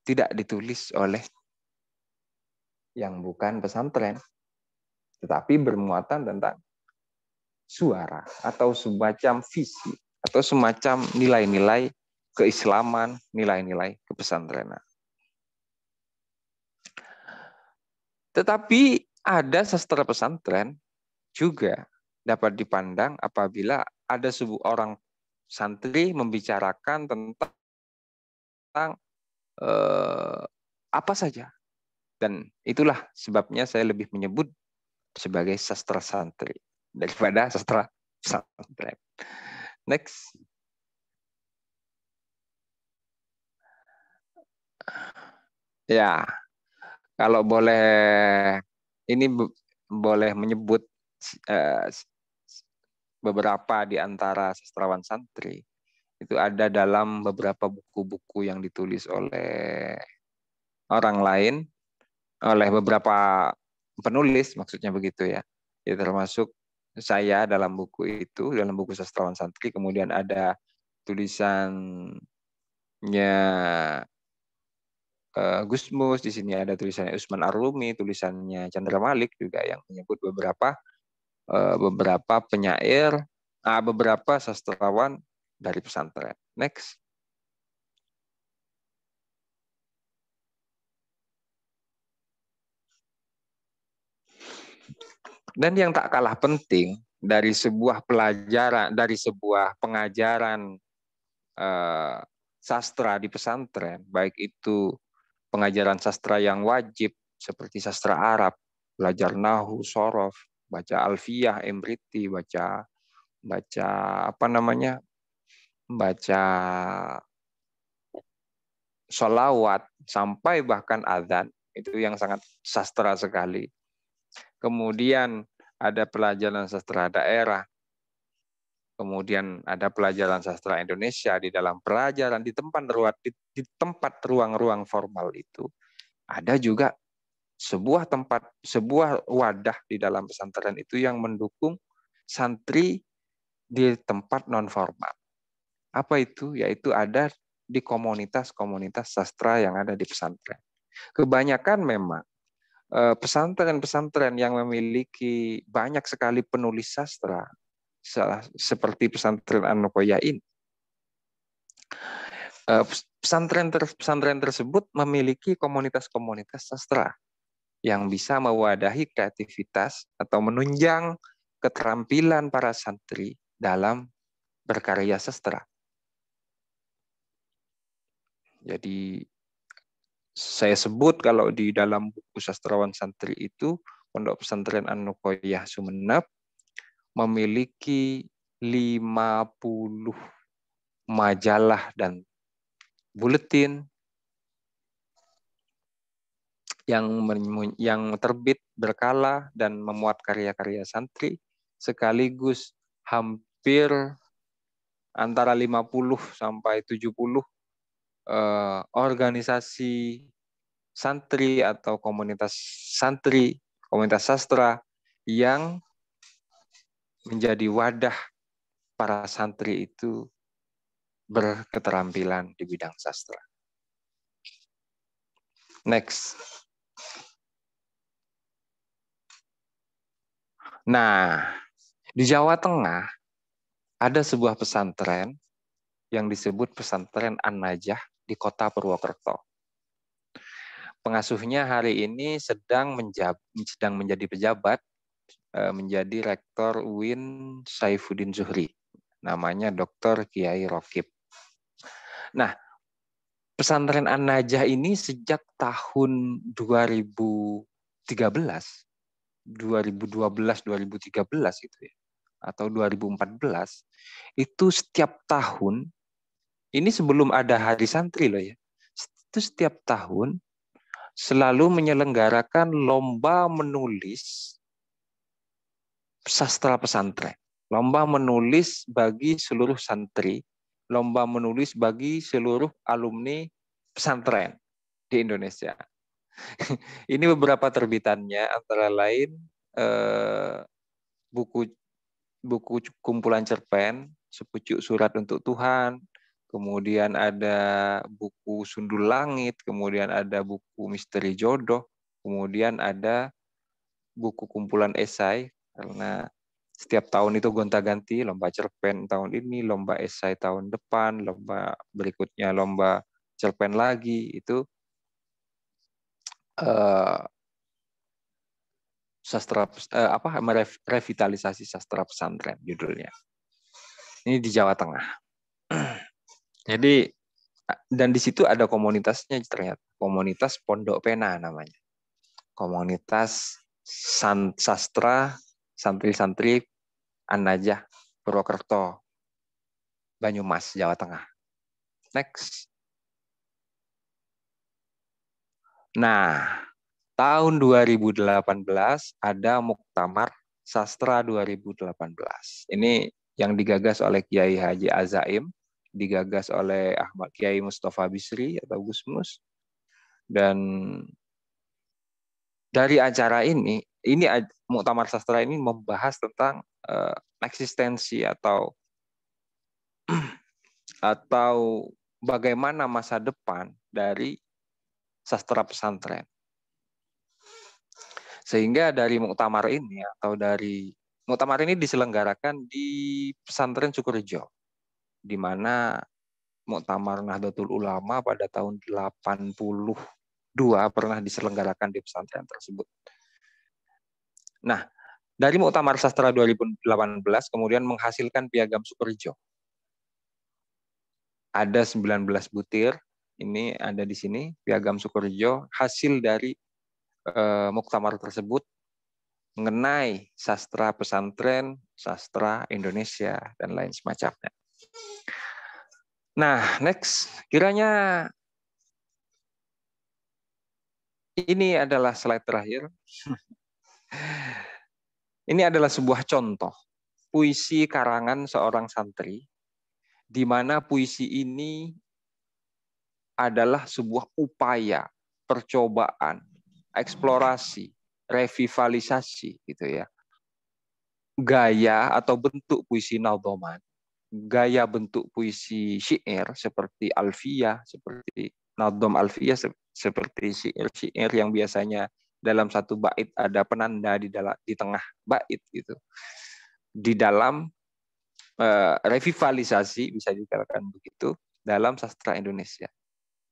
tidak ditulis oleh yang bukan pesantren, tetapi bermuatan tentang suara atau semacam visi atau semacam nilai-nilai keislaman, nilai-nilai kepesantrenan. Tetapi ada sastra pesantren juga dapat dipandang apabila ada seorang santri membicarakan tentang apa saja. Dan itulah sebabnya saya lebih menyebut sebagai sastra santri daripada sastra pesantren. Next. Ya, kalau boleh ini boleh menyebut beberapa di antara sastrawan santri itu ada dalam beberapa buku-buku yang ditulis oleh orang lain, oleh beberapa penulis, maksudnya begitu ya. Ya termasuk saya dalam buku itu, dalam buku sastrawan santri, kemudian ada tulisannya Gusmus, di sini ada tulisannya Usman Arlumi, tulisannya Chandra Malik juga yang menyebut beberapa penyair, beberapa sastrawan dari pesantren. Next. Dan yang tak kalah penting dari sebuah pelajaran, dari sebuah pengajaran sastra di pesantren, baik itu pengajaran sastra yang wajib seperti sastra Arab, belajar nahu, sorof, baca alfiyah, emriti, baca apa namanya, baca sholawat, sampai bahkan azan, itu yang sangat sastra sekali. Kemudian ada pelajaran sastra daerah, kemudian ada pelajaran sastra Indonesia. Di dalam pelajaran di tempat ruang-ruang formal itu ada juga sebuah wadah di dalam pesantren itu yang mendukung santri di tempat non formal. Apa itu? Yaitu ada di komunitas-komunitas sastra yang ada di pesantren. Kebanyakan memang pesantren-pesantren yang memiliki banyak sekali penulis sastra, seperti pesantren An-Nukoyah ini. Pesantren tersebut memiliki komunitas-komunitas sastra yang bisa mewadahi kreativitas atau menunjang keterampilan para santri dalam berkarya sastra. Jadi saya sebut kalau di dalam buku Sastrawan Santri itu, Pondok Pesantren An-Nukoyah Sumeneb memiliki 50 majalah dan buletin yang terbit berkala dan memuat karya-karya santri, sekaligus hampir antara 50 sampai 70 organisasi santri atau komunitas santri, komunitas sastra yang menjadi wadah para santri itu berketerampilan di bidang sastra. Next. Nah, di Jawa Tengah ada sebuah pesantren yang disebut Pesantren An-Najah di Kota Purwokerto. Pengasuhnya hari ini sedang menjadi pejabat, menjadi Rektor UIN Saifuddin Zuhri. Namanya Dr. Kiai Rokib. Nah, Pesantren An-Najah ini sejak tahun 2013, 2012-2013 itu ya, atau 2014, itu setiap tahun, ini sebelum ada Hari Santri loh ya, itu setiap tahun selalu menyelenggarakan lomba menulis sastra pesantren, lomba menulis bagi seluruh santri, lomba menulis bagi seluruh alumni pesantren di Indonesia. Ini beberapa terbitannya, antara lain buku kumpulan cerpen, Sepucuk Surat untuk Tuhan, kemudian ada buku Sundul Langit, kemudian ada buku Misteri Jodoh, kemudian ada buku kumpulan esai, karena setiap tahun itu gonta-ganti, lomba cerpen tahun ini, lomba esai tahun depan, lomba berikutnya lomba cerpen lagi, itu revitalisasi sastra pesantren judulnya. Ini di Jawa Tengah. Jadi, dan di situ ada komunitasnya ternyata, komunitas Pondok Pena namanya, komunitas sastra santri-santri An-Najah Purwokerto, Banyumas, Jawa Tengah. Next. Nah, tahun 2018 ada Muktamar Sastra 2018. Ini yang digagas oleh Kiai Haji Azaim, digagas oleh Ahmad Kiai Mustafa Bisri atau Gusmus. Dan dari acara ini Muktamar Sastra ini membahas tentang eksistensi atau bagaimana masa depan dari sastra pesantren. Sehingga dari muktamar ini diselenggarakan di Pesantren Sukorejo, di mana Muktamar Nahdlatul Ulama pada tahun 82 pernah diselenggarakan di pesantren tersebut. Nah, dari Muktamar Sastra 2018 kemudian menghasilkan Piagam Sukorejo. Ada 19 butir, ini ada di sini, Piagam Sukorejo, hasil dari muktamar tersebut mengenai sastra pesantren, sastra Indonesia, dan lain semacamnya. Nah, next, kiranya Ini adalah slide terakhir. Ini adalah sebuah contoh puisi karangan seorang santri, di mana puisi ini adalah sebuah upaya, percobaan, eksplorasi, revitalisasi, gitu ya. Gaya atau bentuk puisi nadhoman, gaya bentuk puisi syair seperti alfiyah, seperti nadhom alfiyah, seperti syair-syair yang biasanya dalam satu bait ada penanda di tengah bait gitu. Di dalam revitalisasi, bisa dikatakan begitu, dalam sastra Indonesia.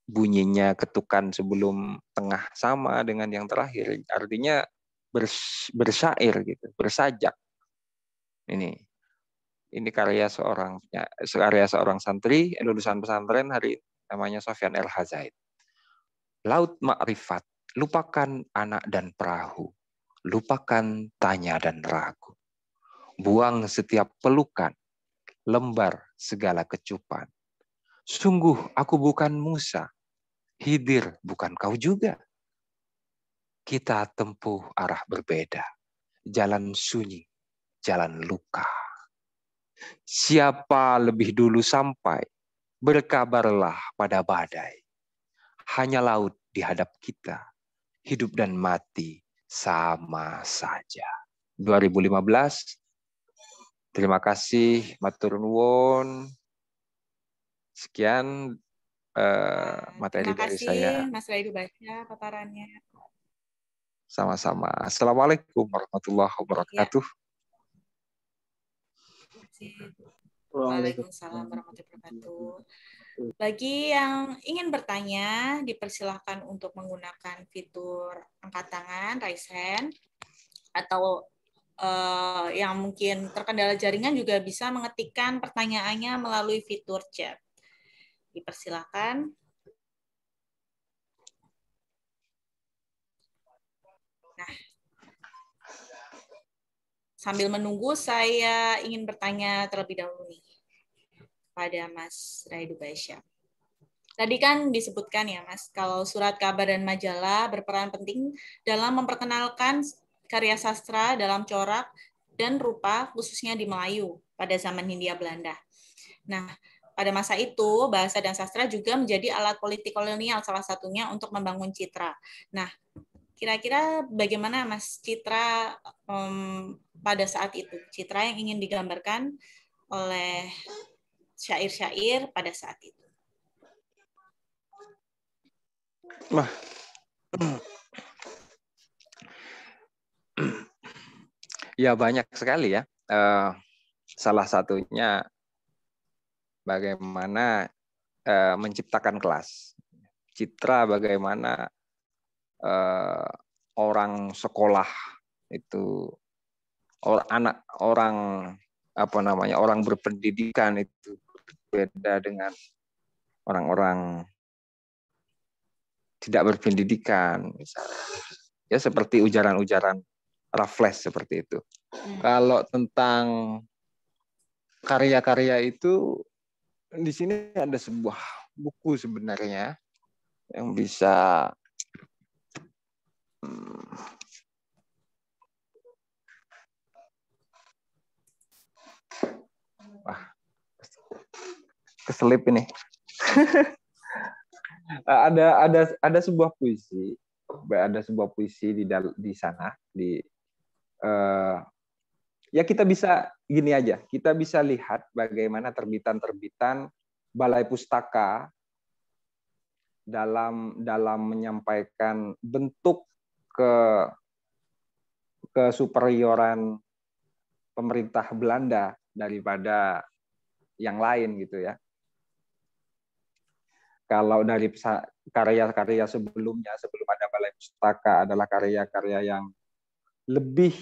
Bunyinya ketukan sebelum tengah sama dengan yang terakhir, artinya bersyair gitu, bersajak. Ini karya seorang santri lulusan pesantren hari namanya Sofyan El Hazaid. Laut Ma'rifat, lupakan anak dan perahu, lupakan tanya dan ragu. Buang setiap pelukan, lembar segala kecupan. Sungguh aku bukan Musa, Khidir bukan kau juga. Kita tempuh arah berbeda, jalan sunyi, jalan luka. Siapa lebih dulu sampai, berkabarlah pada badai. Hanya laut di hadap kita, hidup dan mati sama saja. 2015. Terima kasih, matur nuwun. Sekian materi dari saya. Terima kasih Mas Raidu Basya paparannya. Sama-sama. Assalamualaikum warahmatullahi wabarakatuh. Waalaikumsalam warahmatullahi wabarakatuh. Bagi yang ingin bertanya, dipersilahkan untuk menggunakan fitur angkat tangan, raise hand, atau yang mungkin terkendala jaringan juga bisa mengetikkan pertanyaannya melalui fitur chat. Dipersilahkan. Nah, sambil menunggu, saya ingin bertanya terlebih dahulu nih pada Mas Raidu Basya. Tadi kan disebutkan ya Mas, kalau surat kabar dan majalah berperan penting dalam memperkenalkan karya sastra dalam corak dan rupa, khususnya di Melayu pada zaman Hindia Belanda. Nah, pada masa itu, bahasa dan sastra juga menjadi alat politik kolonial salah satunya untuk membangun citra. Nah, kira-kira bagaimana Mas citra pada saat itu? Citra yang ingin digambarkan oleh syair-syair pada saat itu. Wah. Ya banyak sekali ya. Salah satunya bagaimana menciptakan kelas. Citra bagaimana orang sekolah itu orang berpendidikan itu beda dengan orang-orang tidak berpendidikan misalnya. Ya seperti ujaran-ujaran Raffles seperti itu. Kalau tentang karya-karya itu di sini ada sebuah buku sebenarnya yang bisa keselip ini. ada sebuah puisi, di sana ya kita bisa gini aja, kita bisa lihat bagaimana terbitan-terbitan Balai Pustaka dalam menyampaikan bentuk kesuperioran pemerintah Belanda daripada yang lain gitu ya. Kalau dari karya-karya sebelumnya, sebelum ada Balai Pustaka, adalah karya-karya yang lebih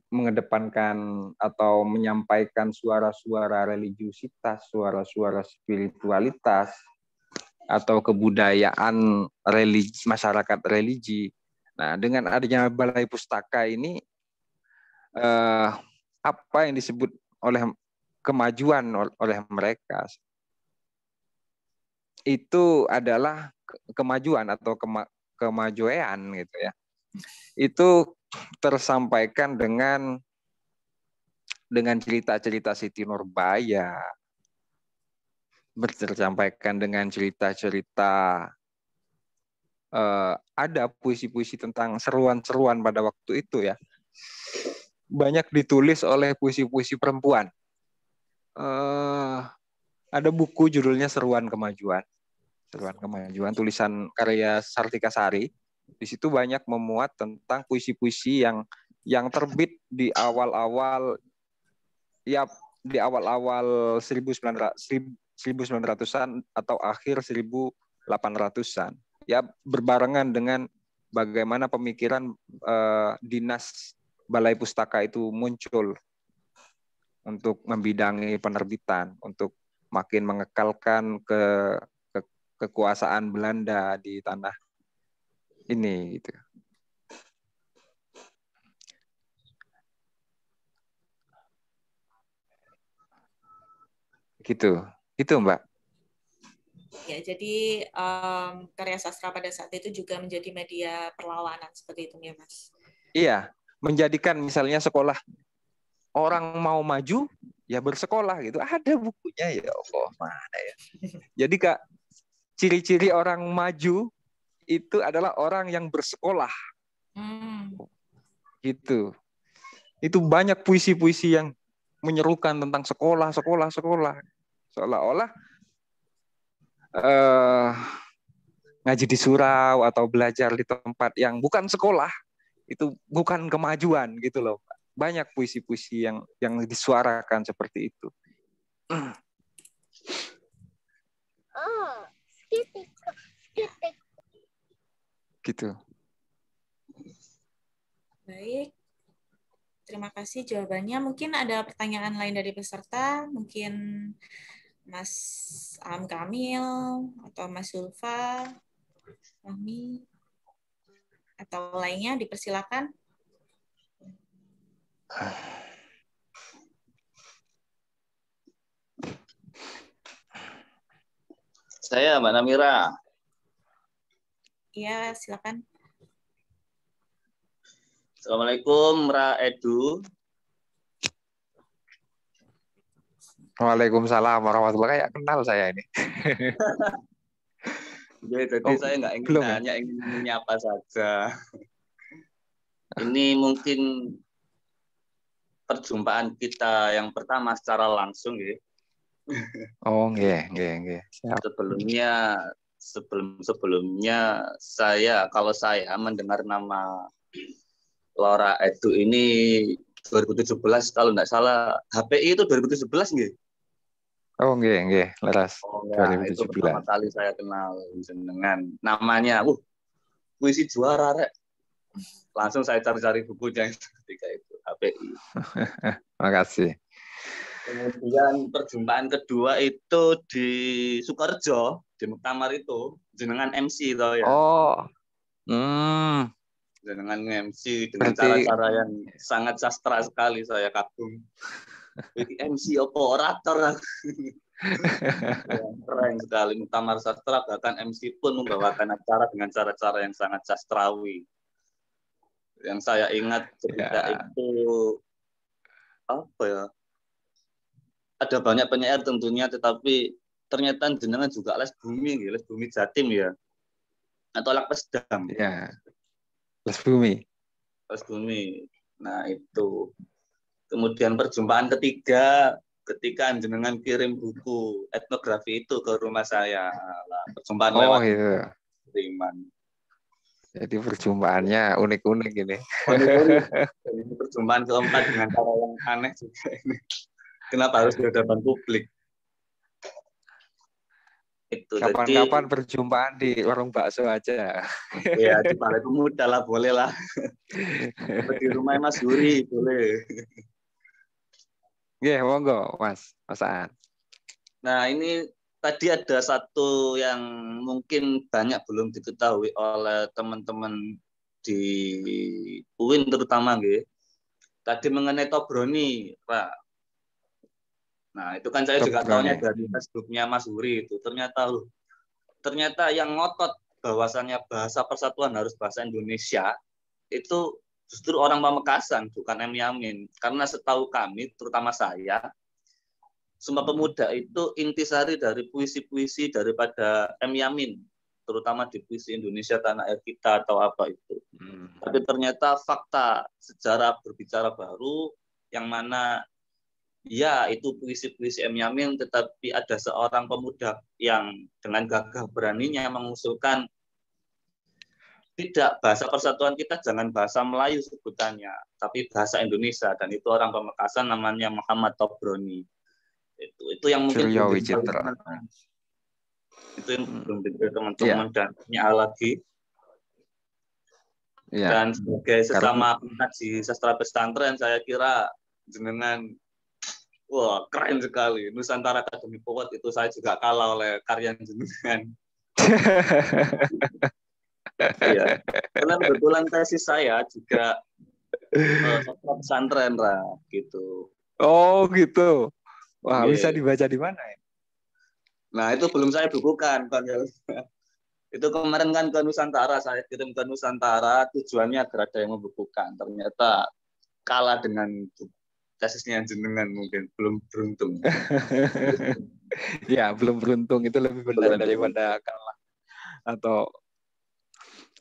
mengedepankan atau menyampaikan suara-suara religiusitas, suara-suara spiritualitas, atau kebudayaan religi, masyarakat religi. Nah, dengan adanya Balai Pustaka ini, apa yang disebut oleh kemajuan oleh mereka itu adalah kemajuan atau kemajuan gitu ya, itu tersampaikan dengan cerita-cerita Siti Nurbaya, tersampaikan dengan cerita-cerita, ada puisi-puisi tentang seruan-seruan pada waktu itu ya. Banyak ditulis oleh puisi-puisi perempuan. Ada buku judulnya Seruan Kemajuan. Seruan Kemajuan, tulisan karya Sartika Sari. Di situ banyak memuat tentang puisi-puisi yang terbit di awal-awal 1900-an atau akhir 1800-an. Ya, berbarengan dengan bagaimana pemikiran dinas Balai Pustaka itu muncul untuk membidangi penerbitan, untuk makin mengekalkan kekuasaan Belanda di tanah ini gitu. Gitu Mbak. Ya, jadi karya sastra pada saat itu juga menjadi media perlawanan seperti itu ya, Mas. Iya, menjadikan misalnya sekolah, orang mau maju ya bersekolah gitu. Ada bukunya, ya Allah, mana ya. Jadi Kak, ciri-ciri orang maju itu adalah orang yang bersekolah. Gitu. Itu banyak puisi-puisi yang menyerukan tentang sekolah. Seolah-olah ngaji di surau atau belajar di tempat yang bukan sekolah itu bukan kemajuan gitu loh. Banyak puisi-puisi yang disuarakan seperti itu. Gitu. Baik. Terima kasih jawabannya. Mungkin ada pertanyaan lain dari peserta, mungkin Mas Am Kamil atau Mas Zulfa, Fahmi, atau lainnya dipersilakan. Saya, Mbak Namira. Iya, silakan. Assalamualaikum, Ra Edu. Waalaikumsalam warahmatullahi wabarakatuh. Kayak kenal saya ini. Jadi saya nggak ingin nanya, ingin menyapa saja. Ini mungkin perjumpaan kita yang pertama secara langsung ya. Oh, nggih. Sebelumnya kalau saya mendengar nama Laura Edu ini 2017 kalau nggak salah, HPI itu 2017 nggih? Oh, nggih, leres. Oh, ya, 2017. itu pertama kali saya kenal dengan namanya. Puisi juara, Rek. Langsung saya cari-cari bukunya ketika itu, HPI. Makasih. Kemudian perjumpaan kedua itu di Sukorejo, di Muktamar itu, jenengan MC toh ya. Oh. Jenengan MC dengan cara-cara yang sangat sastra sekali, saya kagum. MC apa orator. Keren sekali Muktamar Sastra, bahkan MC pun membawakan acara dengan cara-cara yang sangat sastrawi. Yang saya ingat ketika itu apa ya? Ada banyak penyair tentunya, tetapi ternyata jenengan juga les bumi Jatim ya, atau Lakpesdam. Ya, les bumi. Nah itu. Kemudian perjumpaan ketiga ketika jenengan kirim buku etnografi itu ke rumah saya. Perjumpaan lewat kiriman. Jadi perjumpaannya unik-unik ini. Unik-unik. Ini perjumpaan keempat dengan cara yang aneh juga ini. Kenapa harus di hadapan publik? Kapan-kapan perjumpaan di warung bakso aja. Ya, di Balai Pemuda lah, boleh lah. Di rumah Mas Yuri, boleh. Iya, monggo, Mas Aan. Nah, ini tadi ada satu yang mungkin banyak belum diketahui oleh teman-teman di UIN terutama, gitu. Tadi mengenai Tobroni, Pak. Nah, itu kan saya juga tahunya dari Facebooknya Mas Huri itu. Ternyata ternyata yang ngotot bahwasannya bahasa persatuan harus bahasa Indonesia itu justru orang Pamekasan, bukan M. Yamin. Karena setahu kami, terutama saya, Sumpah Pemuda itu intisari dari puisi-puisi daripada M. Yamin, terutama di puisi Indonesia Tanah Air Kita atau apa itu. Tapi ternyata fakta sejarah berbicara baru, yang mana ya itu puisi-puisi M. Yamin, tetapi ada seorang pemuda yang dengan gagah beraninya mengusulkan tidak, bahasa persatuan kita jangan bahasa Melayu sebutannya, tapi bahasa Indonesia, dan itu orang Pamekasan namanya Muhammad Tobroni. Itu yang mungkin Suryo belum Wicitra. itu yang belum diketahui teman-teman dan punya lagi. Ya. Dan sebagai sesama pengkaji sastra pesantren, saya kira jenengan wah keren sekali. Nusantara Academy Award itu saya juga kalah oleh karya jenengan. Iya. Karena kebetulan tesis saya juga sastra pesantren lah gitu. Oh gitu. Wah, Yeah. bisa dibaca di mana ya? Nah, itu belum saya bukukan, Bang. Itu kemarin kan ke Nusantara, saya kirim ke Nusantara, tujuannya agar ada yang membukukan. Ternyata kalah dengan tesisnya jenengan, mungkin belum beruntung. Ya, belum beruntung, itu lebih benar daripada kalah.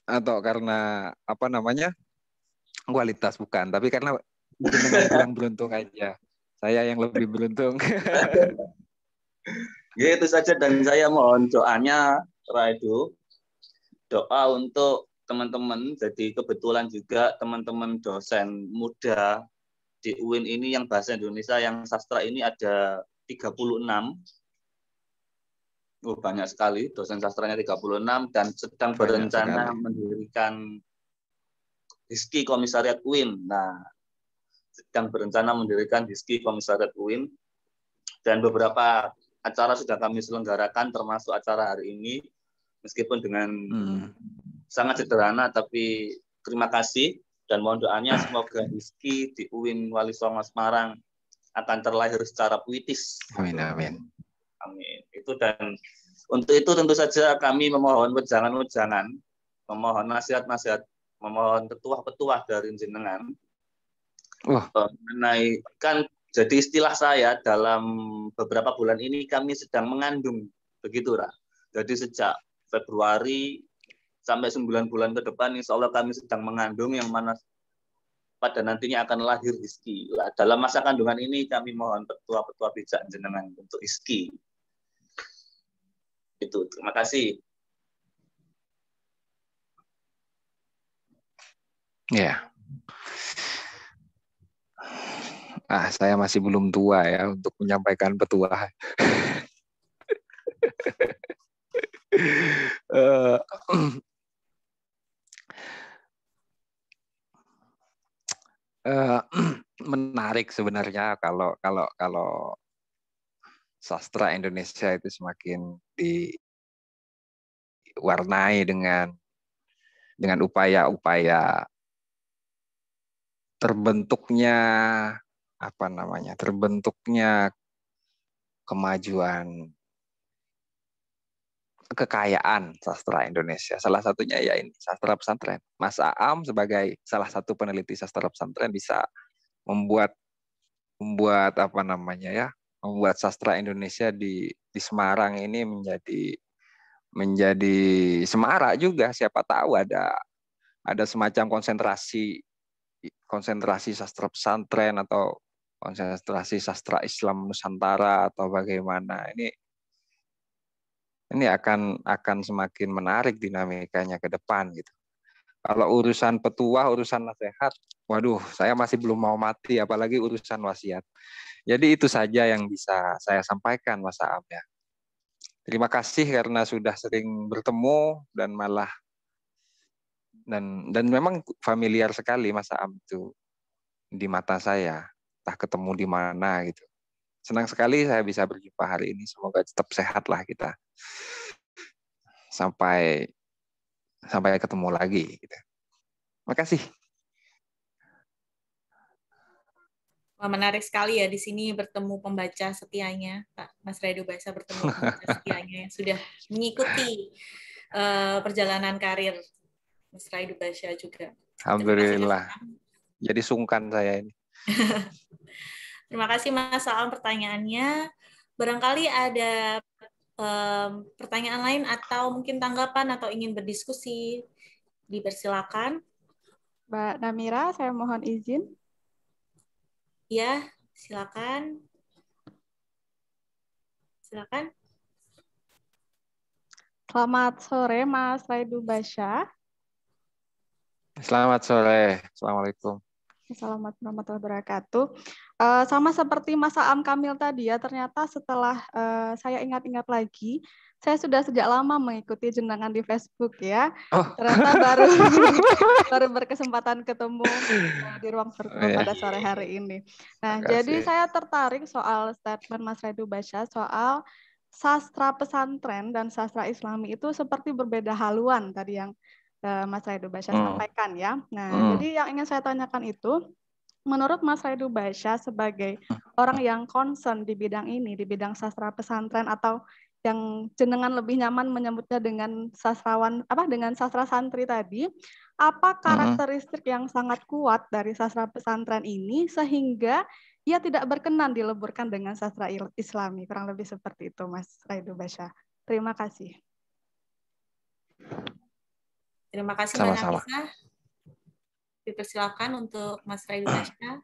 Atau karena apa namanya? Kualitas bukan, tapi karena jenengan kurang beruntung aja. Saya yang lebih beruntung. Ya, itu saja, dan saya mohon doanya, Raido, doa untuk teman-teman. Jadi kebetulan juga teman-teman dosen muda di UIN ini yang bahasa Indonesia, yang sastra ini ada 36. Banyak sekali, dosen sastranya 36, dan sedang berencana mendirikan Hizki Komisariat UIN. Nah, sedang berencana mendirikan Hizki Komisariat UIN, dan beberapa acara sudah kami selenggarakan, termasuk acara hari ini, meskipun dengan sangat sederhana, tapi terima kasih, dan mohon doanya semoga Hizki di UIN Wali Songo Semarang akan terlahir secara puitis. Amin, amin. Amin. Itu, dan untuk itu tentu saja kami memohon wejangan-wejangan, memohon nasihat-nasihat, memohon petuah-petuah dari jenengan. Mengenai, kan jadi istilah saya dalam beberapa bulan ini kami sedang mengandung, begitu Ra. Jadi sejak Februari sampai 9 bulan ke depan, insya Allah kami sedang mengandung, yang mana pada nantinya akan lahir Hizki. Dalam masa kandungan ini kami mohon petua-petua bijak jenengan untuk Hizki. Itu, terima kasih. Ya. Saya masih belum tua ya untuk menyampaikan petua. Menarik sebenarnya kalau sastra Indonesia itu semakin diwarnai dengan upaya-upaya terbentuknya kemajuan, kekayaan sastra Indonesia. Salah satunya ya ini, sastra pesantren. Mas Aam sebagai salah satu peneliti sastra pesantren bisa membuat membuat sastra Indonesia di Semarang ini menjadi semarak juga. Siapa tahu ada semacam konsentrasi sastra pesantren atau konsentrasi sastra Islam Nusantara atau bagaimana. Ini akan semakin menarik dinamikanya ke depan gitu. Kalau urusan petuah, urusan nasihat, waduh, saya masih belum mau mati, apalagi urusan wasiat. Jadi itu saja yang bisa saya sampaikan, Mas Aam ya. Terima kasih karena sudah sering bertemu dan memang familiar sekali Mas Aam itu di mata saya. Entah ketemu di mana gitu. Senang sekali saya bisa berjumpa hari ini. Semoga tetap sehatlah kita. Sampai ketemu lagi gitu. Terima kasih. Wah, menarik sekali ya di sini bertemu pembaca setianya, Pak Mas Raido Basya bertemu pembaca setianya yang sudah mengikuti perjalanan karir Mas Raido Basya juga. Terima kasih Mas Alhamdulillah. Aam. Jadi sungkan saya ini. Terima kasih Mas Aam pertanyaannya. Barangkali ada pertanyaan lain atau mungkin tanggapan atau ingin berdiskusi, dipersilakan. Mbak Namira, saya mohon izin. Ya, silakan. Silakan. Selamat sore, Mas Raido Basya. Selamat sore. Assalamualaikum. Assalamualaikum warahmatullahi wabarakatuh. Sama seperti Mas Aam Kamil tadi ya, ternyata setelah saya ingat-ingat lagi, saya sudah sejak lama mengikuti jenengan di Facebook ya. Oh. Ternyata baru berkesempatan ketemu di ruang virtual pada sore hari ini. Nah, jadi saya tertarik soal statement Mas Raido Basya soal sastra pesantren dan sastra Islami itu seperti berbeda haluan tadi yang Mas Raido Basya sampaikan ya. Nah, jadi yang ingin saya tanyakan itu, menurut Mas Raido Basya sebagai orang yang concern di bidang ini, di bidang sastra pesantren atau yang jenengan lebih nyaman menyebutnya dengan sastrawan dengan sastra santri tadi, apa karakteristik yang sangat kuat dari sastra pesantren ini sehingga ia tidak berkenan dileburkan dengan sastra Islami? Kurang lebih seperti itu, Mas Raido Basya. Terima kasih. Terima kasih Mbak Nafisa. Dipersilakan untuk Mas Raido Basya.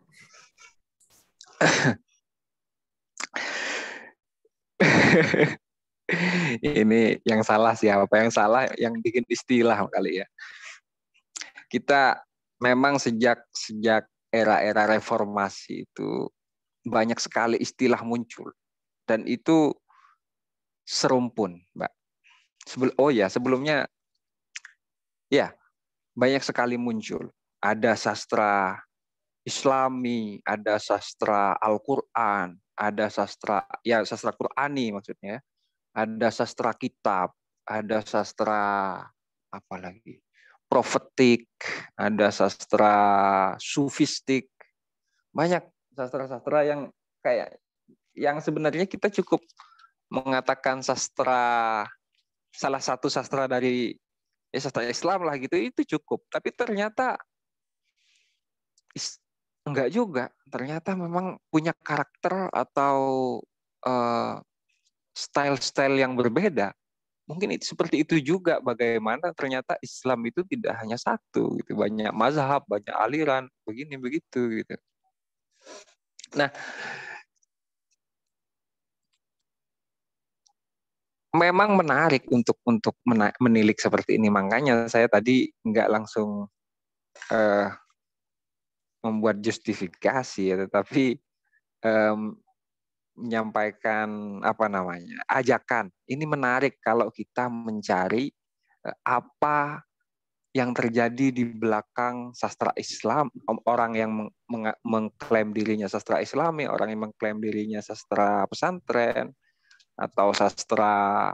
Ini yang salah siapa? Yang salah yang bikin istilah kali ya. Kita memang sejak era-era reformasi itu banyak sekali istilah muncul dan itu serumpun, Mbak. Sebelumnya ya banyak sekali muncul. Ada sastra Islami, ada sastra Al-Quran, ada sastra Qurani maksudnya. Ada sastra kitab, ada sastra apa lagi? Profetik, ada sastra sufistik. Banyak sastra-sastra yang yang sebenarnya kita cukup mengatakan salah satu sastra dari sastra Islam lah gitu, itu cukup. Tapi ternyata enggak juga. Ternyata memang punya karakter atau style-style yang berbeda. Mungkin itu seperti itu juga bagaimana ternyata Islam itu tidak hanya satu gitu, banyak mazhab, banyak aliran, begini begitu gitu. Nah, memang menarik untuk menilik seperti ini, makanya saya tadi nggak langsung membuat justifikasi ya, tetapi menyampaikan ajakan. Ini menarik kalau kita mencari apa yang terjadi di belakang sastra Islam, orang yang mengklaim dirinya sastra Islami, orang yang mengklaim dirinya sastra pesantren atau sastra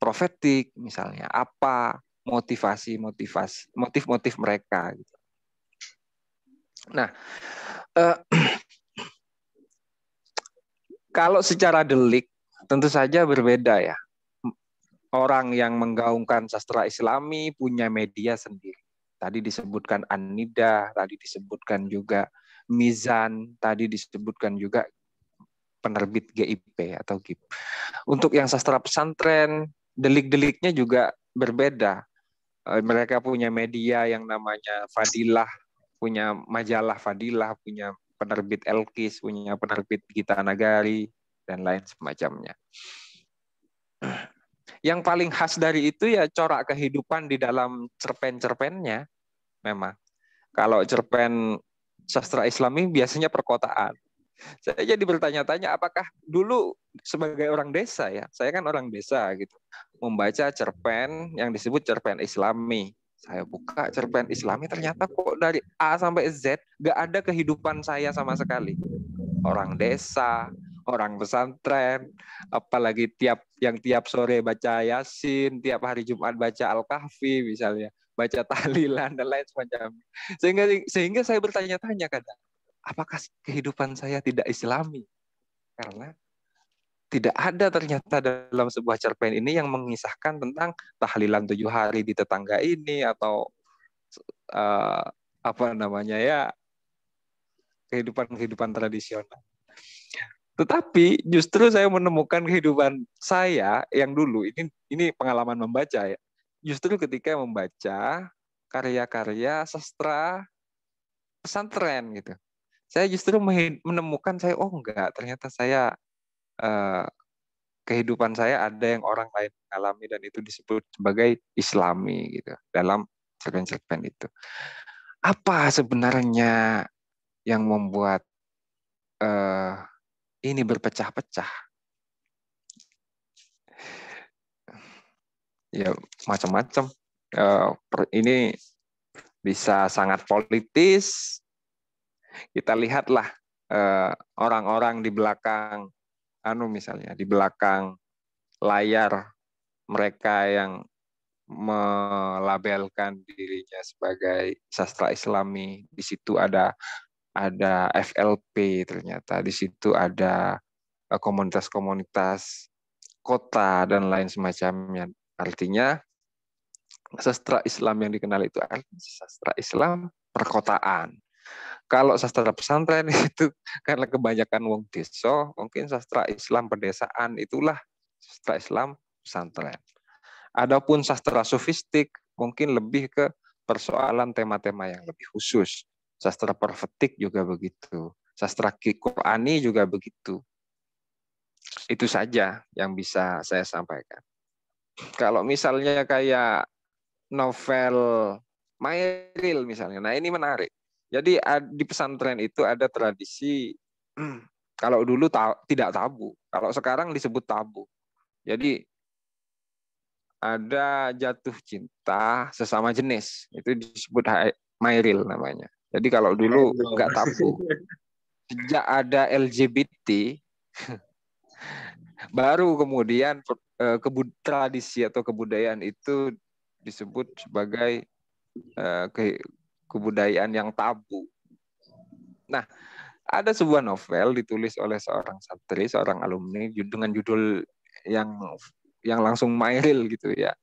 profetik misalnya, apa motif-motif mereka gitu. Nah, kalau secara delik tentu saja berbeda ya. Orang yang menggaungkan sastra Islami punya media sendiri. Tadi disebutkan An-Nida, tadi disebutkan juga Mizan, tadi disebutkan juga penerbit GIP atau GIP. Untuk yang sastra pesantren, delik-deliknya juga berbeda. Mereka punya media yang namanya Fadilah, punya majalah Fadilah, punya penerbit Elkis, punya penerbit Gita Nagari, dan lain semacamnya. Yang paling khas dari itu ya corak kehidupan di dalam cerpen-cerpennya memang. Kalau cerpen sastra Islami biasanya perkotaan. Saya jadi bertanya-tanya apakah dulu sebagai orang desa ya, saya kan orang desa gitu, membaca cerpen yang disebut cerpen Islami. Saya buka cerpen Islami ternyata kok dari A sampai Z gak ada kehidupan saya sama sekali. Orang desa, orang pesantren, apalagi tiap sore baca Yasin, tiap hari Jumat baca Al-Kahfi misalnya, baca tahlilan dan lain semacamnya. Sehingga saya bertanya-tanya kadang, apakah kehidupan saya tidak Islami? Karena tidak ada ternyata dalam sebuah cerpen ini yang mengisahkan tentang tahlilan 7 hari di tetangga ini, atau apa namanya ya, kehidupan tradisional. Tetapi justru saya menemukan kehidupan saya yang dulu, ini pengalaman membaca ya. Justru ketika membaca karya-karya sastra pesantren gitu. Saya justru menemukan oh enggak, ternyata saya kehidupan saya ada yang orang lain alami dan itu disebut sebagai Islami gitu dalam cerpen-cerpen itu. Apa sebenarnya yang membuat ini berpecah-pecah? Ya macam-macam. Ini bisa sangat politis. Kita lihatlah orang-orang di belakang, misalnya di belakang layar, mereka yang melabelkan dirinya sebagai sastra Islami. Di situ ada FLP, ternyata di situ ada komunitas-komunitas kota dan lain semacamnya. Artinya sastra Islam yang dikenal itu sastra Islam perkotaan. Kalau sastra pesantren itu karena kebanyakan wong desa, mungkin sastra Islam pedesaan, itulah sastra Islam pesantren. Adapun sastra sofistik mungkin lebih ke persoalan tema-tema yang lebih khusus. Sastra profetik juga begitu. Sastra Qurani juga begitu. Itu saja yang bisa saya sampaikan. Kalau misalnya kayak novel Mairil misalnya, nah ini menarik. Jadi di pesantren itu ada tradisi, kalau dulu tidak tabu, kalau sekarang disebut tabu. Jadi ada jatuh cinta sesama jenis, itu disebut Mairil namanya. Jadi kalau dulu nggak tabu. Sejak ada LGBT, baru kemudian tradisi atau kebudayaan itu disebut sebagai kebudayaan yang tabu. Nah, ada sebuah novel ditulis oleh seorang santri, seorang alumni dengan judul yang langsung Mairil gitu ya.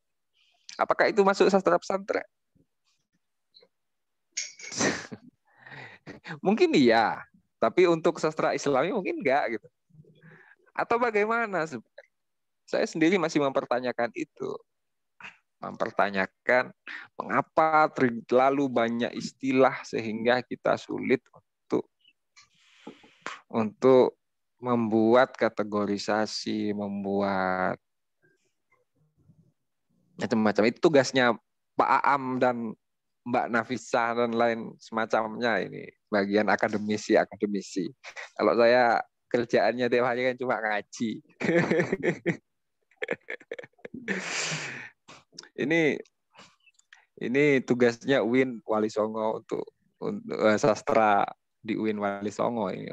Apakah itu masuk sastra pesantren? Mungkin iya, tapi untuk sastra Islami mungkin enggak gitu. Atau bagaimana? Saya sendiri masih mempertanyakan itu. Mempertanyakan mengapa terlalu banyak istilah sehingga kita sulit untuk membuat kategorisasi, membuat macam-macam. Itu tugasnya Pak Aam dan Mbak Nafisa dan lain semacamnya, ini bagian akademisi. Kalau saya kerjaannya tiap hari kan cuma ngaji. Ini tugasnya UIN Wali Songo untuk sastra di UIN Wali Songo ini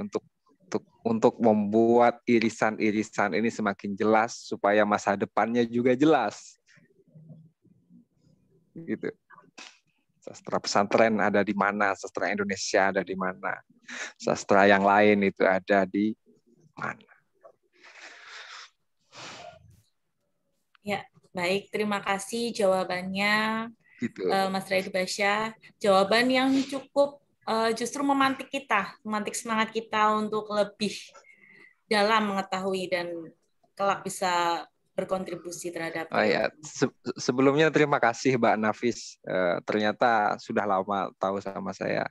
untuk membuat irisan-irisan ini semakin jelas supaya masa depannya juga jelas. Gitu. Sastra pesantren ada di mana, sastra Indonesia ada di mana, sastra yang lain itu ada di mana. Ya, baik. Terima kasih jawabannya, Gitu. Mas Raidu Basya. Jawaban yang cukup justru memantik semangat kita untuk lebih dalam mengetahui dan kelak bisa berkontribusi terhadap ya. Sebelumnya terima kasih Mbak Nafis. Ternyata sudah lama tahu sama saya.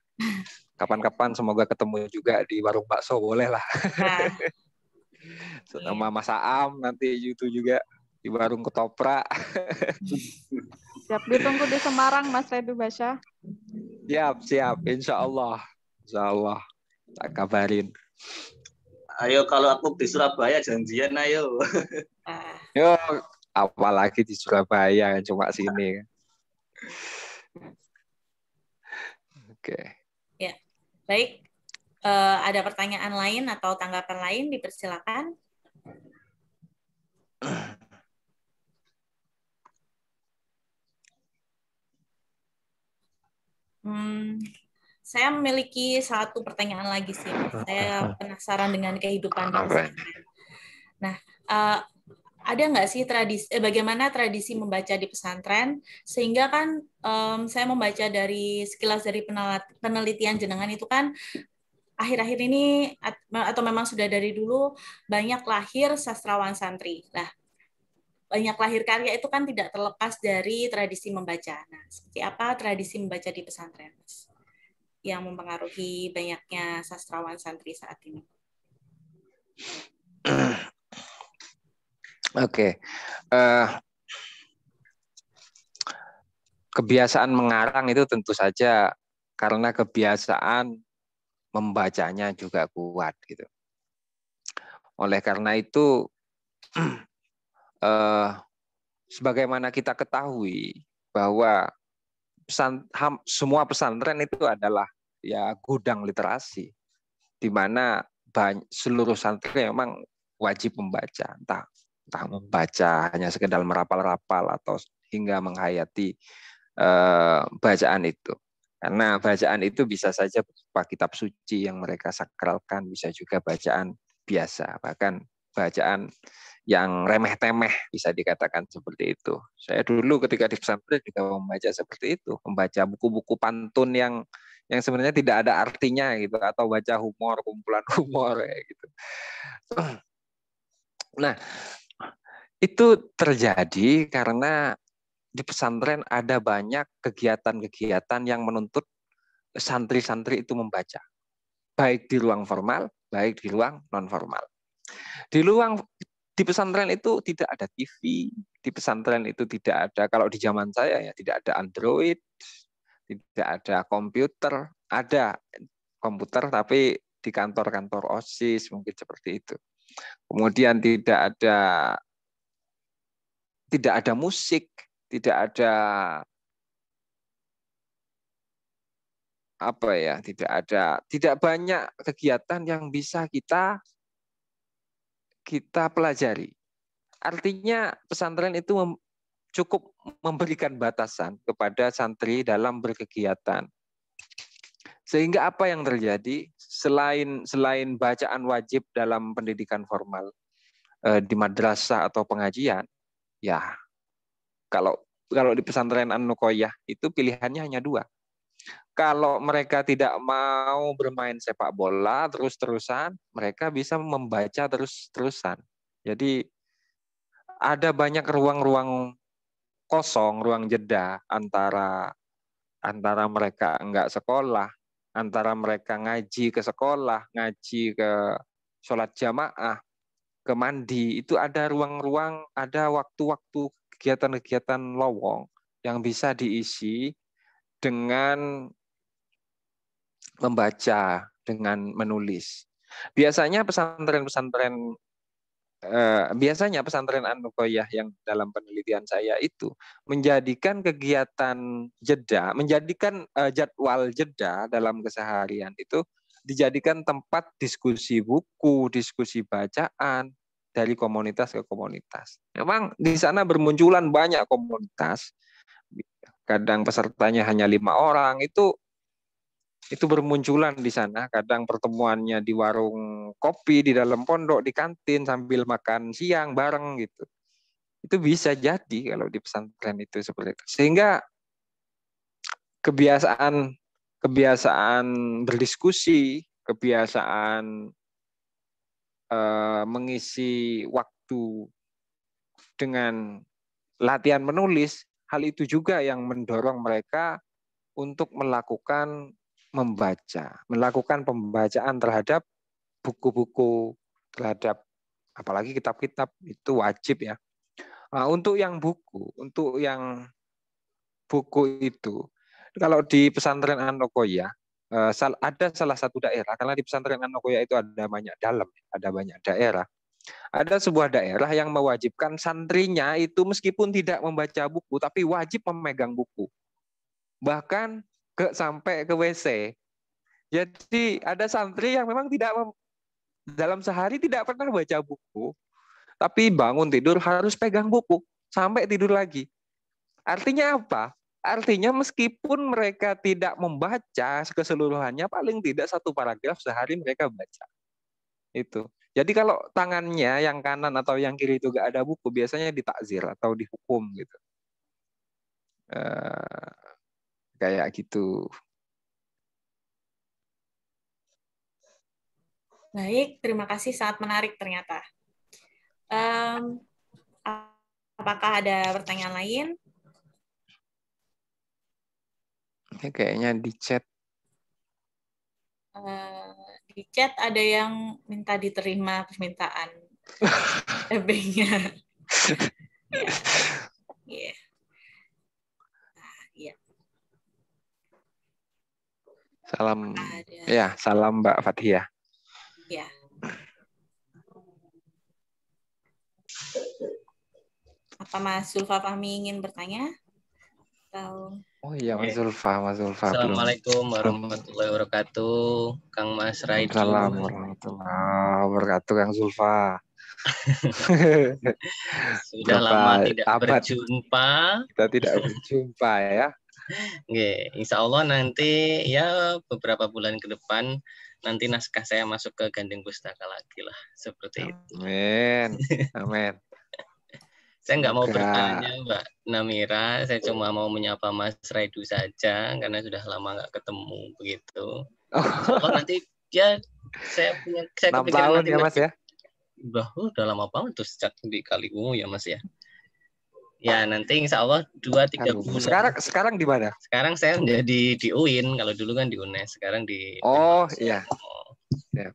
Kapan-kapan semoga ketemu juga di warung bakso, boleh lah. Sama Mas Aam nanti itu juga di warung ketoprak. Siap, ditunggu di Semarang, Mas Raidu Basya. Siap. Insya Allah. Tak kabarin. Ayo, kalau aku di Surabaya janjian, ayo. Yo, apalagi di Surabaya, cuma sini. Oke. Ya, baik. Ada pertanyaan lain atau tanggapan lain, dipersilakan. Saya memiliki satu pertanyaan lagi sih. Saya penasaran dengan kehidupan di pesantren. Nah, ada nggak sih bagaimana tradisi membaca di pesantren, sehingga kan saya membaca dari sekilas dari penelitian jenengan itu kan akhir-akhir ini atau memang sudah dari dulu banyak lahir sastrawan santri. Nah, banyak lahir karya itu kan tidak terlepas dari tradisi membaca. Nah, seperti apa tradisi membaca di pesantren, Mas, yang mempengaruhi banyaknya sastrawan santri saat ini? Oke. Kebiasaan mengarang itu tentu saja karena kebiasaan membacanya juga kuat gitu. Oleh karena itu, sebagaimana kita ketahui bahwa semua pesantren itu adalah ya gudang literasi, di mana seluruh santri memang wajib membaca, entah membaca hanya sekedar merapal-rapal atau hingga menghayati bacaan itu. Karena bacaan itu bisa saja berupa kitab suci yang mereka sakralkan, bisa juga bacaan biasa, bahkan bacaan yang remeh-temeh bisa dikatakan seperti itu. Saya dulu ketika di pesantren juga membaca seperti itu, membaca buku-buku pantun yang sebenarnya tidak ada artinya gitu, atau baca humor, kumpulan humor gitu. Nah, itu terjadi karena di pesantren ada banyak kegiatan-kegiatan yang menuntut santri-santri itu membaca. Baik di ruang formal, baik di ruang non-formal. Di pesantren itu tidak ada TV, di pesantren itu tidak ada, kalau di zaman saya ya tidak ada Android, tidak ada komputer, ada komputer tapi di kantor-kantor OSIS mungkin seperti itu. Kemudian tidak ada musik, tidak banyak kegiatan yang bisa kita pelajari. Artinya pesantren itu cukup memberikan batasan kepada santri dalam berkegiatan. Sehingga apa yang terjadi selain bacaan wajib dalam pendidikan formal di madrasah atau pengajian, ya kalau di pesantren An-Nuqoyah itu pilihannya hanya 2. Kalau mereka tidak mau bermain sepak bola terus-terusan, mereka bisa membaca terus-terusan. Jadi ada banyak ruang-ruang kosong, ruang jeda antara mereka enggak sekolah, antara mereka ngaji ke sekolah, ngaji ke sholat jamaah, ke mandi, itu ada ruang-ruang, ada waktu-waktu kegiatan-kegiatan lowong yang bisa diisi dengan membaca, dengan menulis. Biasanya pesantren An-Nuqoyah yang dalam penelitian saya itu menjadikan kegiatan jeda, menjadikan jadwal jeda dalam keseharian itu dijadikan tempat diskusi buku, diskusi bacaan dari komunitas ke komunitas. Memang di sana bermunculan banyak komunitas, kadang pesertanya hanya 5 orang, itu bermunculan di sana, kadang pertemuannya di warung kopi, di dalam pondok, di kantin, sambil makan siang bareng gitu. Itu bisa jadi kalau di pesantren itu seperti itu. Sehingga kebiasaan berdiskusi, kebiasaan mengisi waktu dengan latihan menulis, hal itu juga yang mendorong mereka untuk melakukan pembacaan terhadap buku-buku, terhadap apalagi kitab-kitab, itu wajib ya. Nah, untuk yang buku itu, kalau di pesantren An-Nuqoyah ada salah satu daerah, karena di pesantren An-Nuqoyah itu ada banyak daerah. Ada sebuah daerah yang mewajibkan santrinya itu meskipun tidak membaca buku, tapi wajib memegang buku. Bahkan sampai ke WC. Jadi ada santri yang memang dalam sehari tidak pernah baca buku, tapi bangun tidur harus pegang buku sampai tidur lagi. Artinya apa? Artinya meskipun mereka tidak membaca keseluruhannya, paling tidak satu paragraf sehari mereka baca. Itu. Jadi kalau tangannya yang kanan atau yang kiri itu gak ada buku, biasanya ditakzir atau dihukum gitu. Kayak gitu. Baik, terima kasih. Sangat menarik ternyata. Apakah ada pertanyaan lain? Ini kayaknya di chat. Di chat ada yang minta diterima permintaan EB-nya. Ya. Ya. Salam. Ya, salam Mbak Fathia. Ya. Apa Mas Zulfa Fahmi ingin bertanya? Atau... Oh iya, Mas Zulfa. Assalamualaikum warahmatullahi wabarakatuh, Kang Mas Raidu. Assalamualaikum warahmatullahi wabarakatuh, Kang Zulfa. Sudah lama tidak berjumpa. Kita tidak berjumpa ya. Oke, insya Allah nanti ya beberapa bulan ke depan nanti naskah saya masuk ke Gandeng Pustaka lagi lah, seperti itu. Amin. Saya nggak mau bertanya Mbak Namira, saya cuma mau menyapa Mas Raidu saja karena sudah lama nggak ketemu begitu. Oh, nanti ya saya kepikiran 6 tahun nanti ya Mas ya. Udah lama banget tuh sejak di Kaliwungu ya Mas ya. Ya nanti insya Allah 2-3 bulan. Sekarang di mana? Sekarang saya menjadi di UIN, kalau dulu kan di UNES, sekarang di. Oh iya. Siap.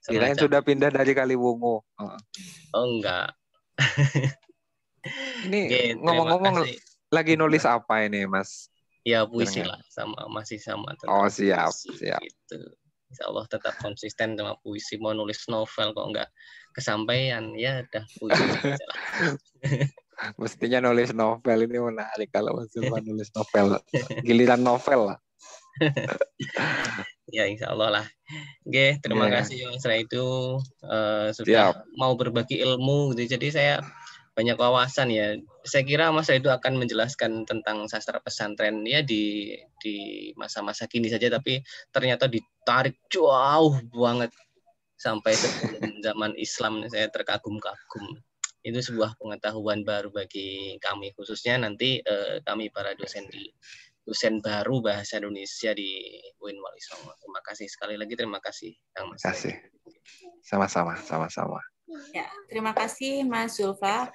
Kirain sudah pindah dari Kaliwungu. Oh enggak. Ini ngomong-ngomong lagi nulis apa ini Mas? Ya puisi lah, masih sama. Oh siap. Gitu. Insya Allah tetap konsisten sama puisi. Mau nulis novel kok enggak kesampaian, ya udah puisi aja lah. Mestinya nulis novel, ini menarik kalau Mas Zulfa nulis novel. Giliran novel lah. Ya insya Allah lah. Oke, terima kasih Mas Raidu sudah mau berbagi ilmu gitu. Jadi saya banyak wawasan ya. Saya kira Mas Raidu akan menjelaskan tentang sastra pesantren ya di masa-masa kini saja, tapi ternyata ditarik jauh banget sampai sebelum zaman Islam. Saya terkagum-kagum. Itu sebuah pengetahuan baru bagi kami, khususnya nanti kami para dosen baru bahasa Indonesia di UIN Wali Songo. Terima kasih sekali lagi, terima kasih Kang Mas. Terima kasih. Sama-sama. Ya, terima kasih Mas Zulfa.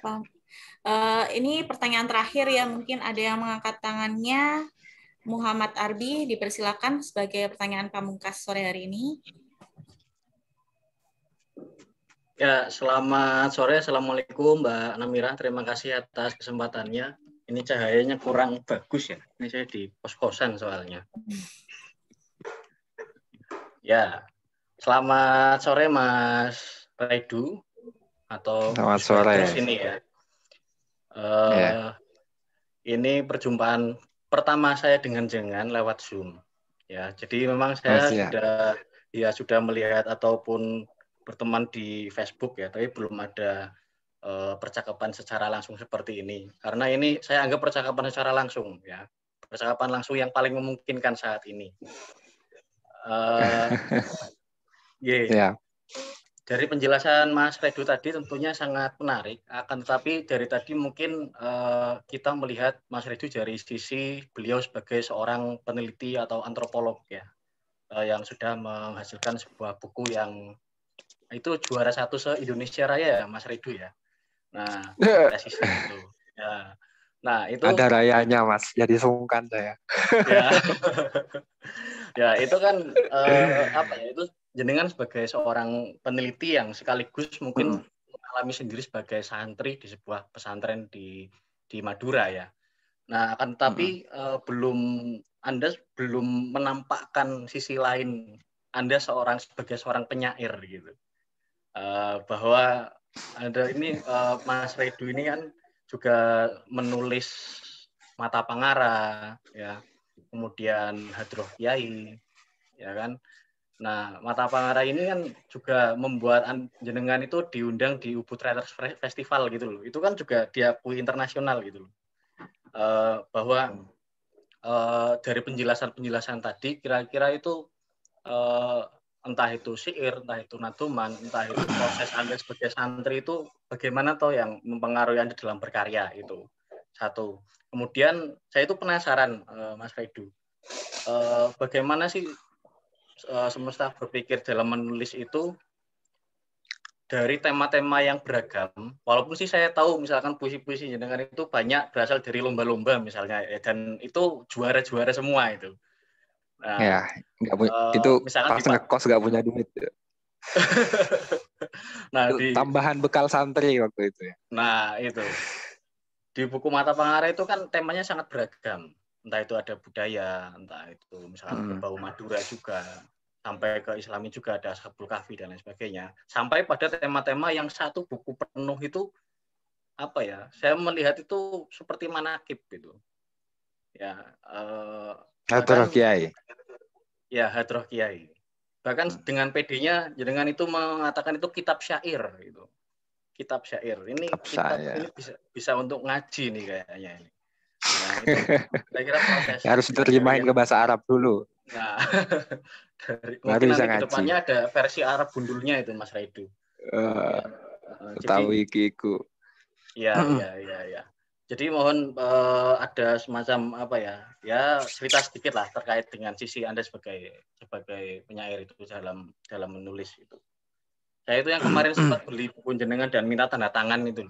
Ini pertanyaan terakhir ya, mungkin ada yang mengangkat tangannya. Muhammad Arbi, dipersilakan sebagai pertanyaan pamungkas sore hari ini. Ya, selamat sore. Assalamualaikum Mbak Namira. Terima kasih atas kesempatannya. Ini cahayanya kurang bagus ya. Ini saya di kos-kosan soalnya. Ya, selamat sore Mas Raidu atau selamat sore. Ini ya. Ini perjumpaan pertama saya dengan Jengan lewat Zoom. Ya, jadi memang saya sudah melihat ataupun berteman di Facebook ya, tapi belum ada percakapan secara langsung seperti ini. Karena ini saya anggap percakapan secara langsung ya. Percakapan langsung yang paling memungkinkan saat ini. Dari penjelasan Mas Raidu tadi tentunya sangat menarik. Akan tetapi dari tadi mungkin kita melihat Mas Raidu dari sisi beliau sebagai seorang peneliti atau antropolog ya, yang sudah menghasilkan sebuah buku yang itu juara 1 se-Indonesia Raya ya Mas Raidu ya. Nah, tesis itu. Ya. Nah, itu ada rayanya Mas, jadi sungkan saya. Ya, itu kan itu jenengan sebagai seorang peneliti yang sekaligus mungkin mengalami sendiri sebagai santri di sebuah pesantren di Madura ya. Nah, akan tetapi Anda belum menampakkan sisi lain Anda sebagai seorang penyair gitu. Bahwa ada ini Mas Raidu ini kan juga menulis Mata Pangara ya, kemudian Hadroh Kiai ya kan. Nah, Mata Pangara ini kan juga membuat jenengan itu diundang di Ubud Writers Festival gitu loh. Itu kan juga diakui internasional gitu loh. bahwa dari penjelasan-penjelasan tadi kira-kira itu entah itu syair, entah itu naduman, entah itu proses Anda sebagai santri itu bagaimana toh yang mempengaruhi Anda dalam berkarya itu. Satu. Kemudian saya itu penasaran Mas Raidu, bagaimana sih semesta berpikir dalam menulis itu dari tema-tema yang beragam. Walaupun sih saya tahu misalkan puisi-puisi jenengan itu banyak berasal dari lomba-lomba misalnya, dan itu juara-juara semua itu. Nah, ya, itu pas ngekos nggak punya duit. Nah, tambahan bekal santri waktu itu ya. Nah, itu. Di buku Mata Pengarah itu kan temanya sangat beragam. Entah itu ada budaya, entah itu misalkan berbau Madura juga, sampai ke Islami juga ada Ashabul Kahfi dan lain sebagainya. Sampai pada tema-tema yang satu buku penuh itu apa ya? Saya melihat itu seperti manakib gitu. Ya, Hadroh Kiai. Ya, Hadroh Kiai. Bahkan dengan PD-nya dengan itu mengatakan itu kitab syair gitu. Kitab syair. Ini kitab ini bisa untuk ngaji nih kayaknya ini. Nah, itu saya kira proses harus diterjemahin ke bahasa Arab dulu. Nah, mungkin nanti ke depannya ada versi Arab bundulnya itu Mas Raidu. Tahu iku. Iya. Jadi mohon ada semacam apa ya? Ya cerita sedikit lah terkait dengan sisi Anda sebagai penyair itu dalam menulis itu. Saya itu yang kemarin sempat beli buku jenengan dan minta tanda tangan itu.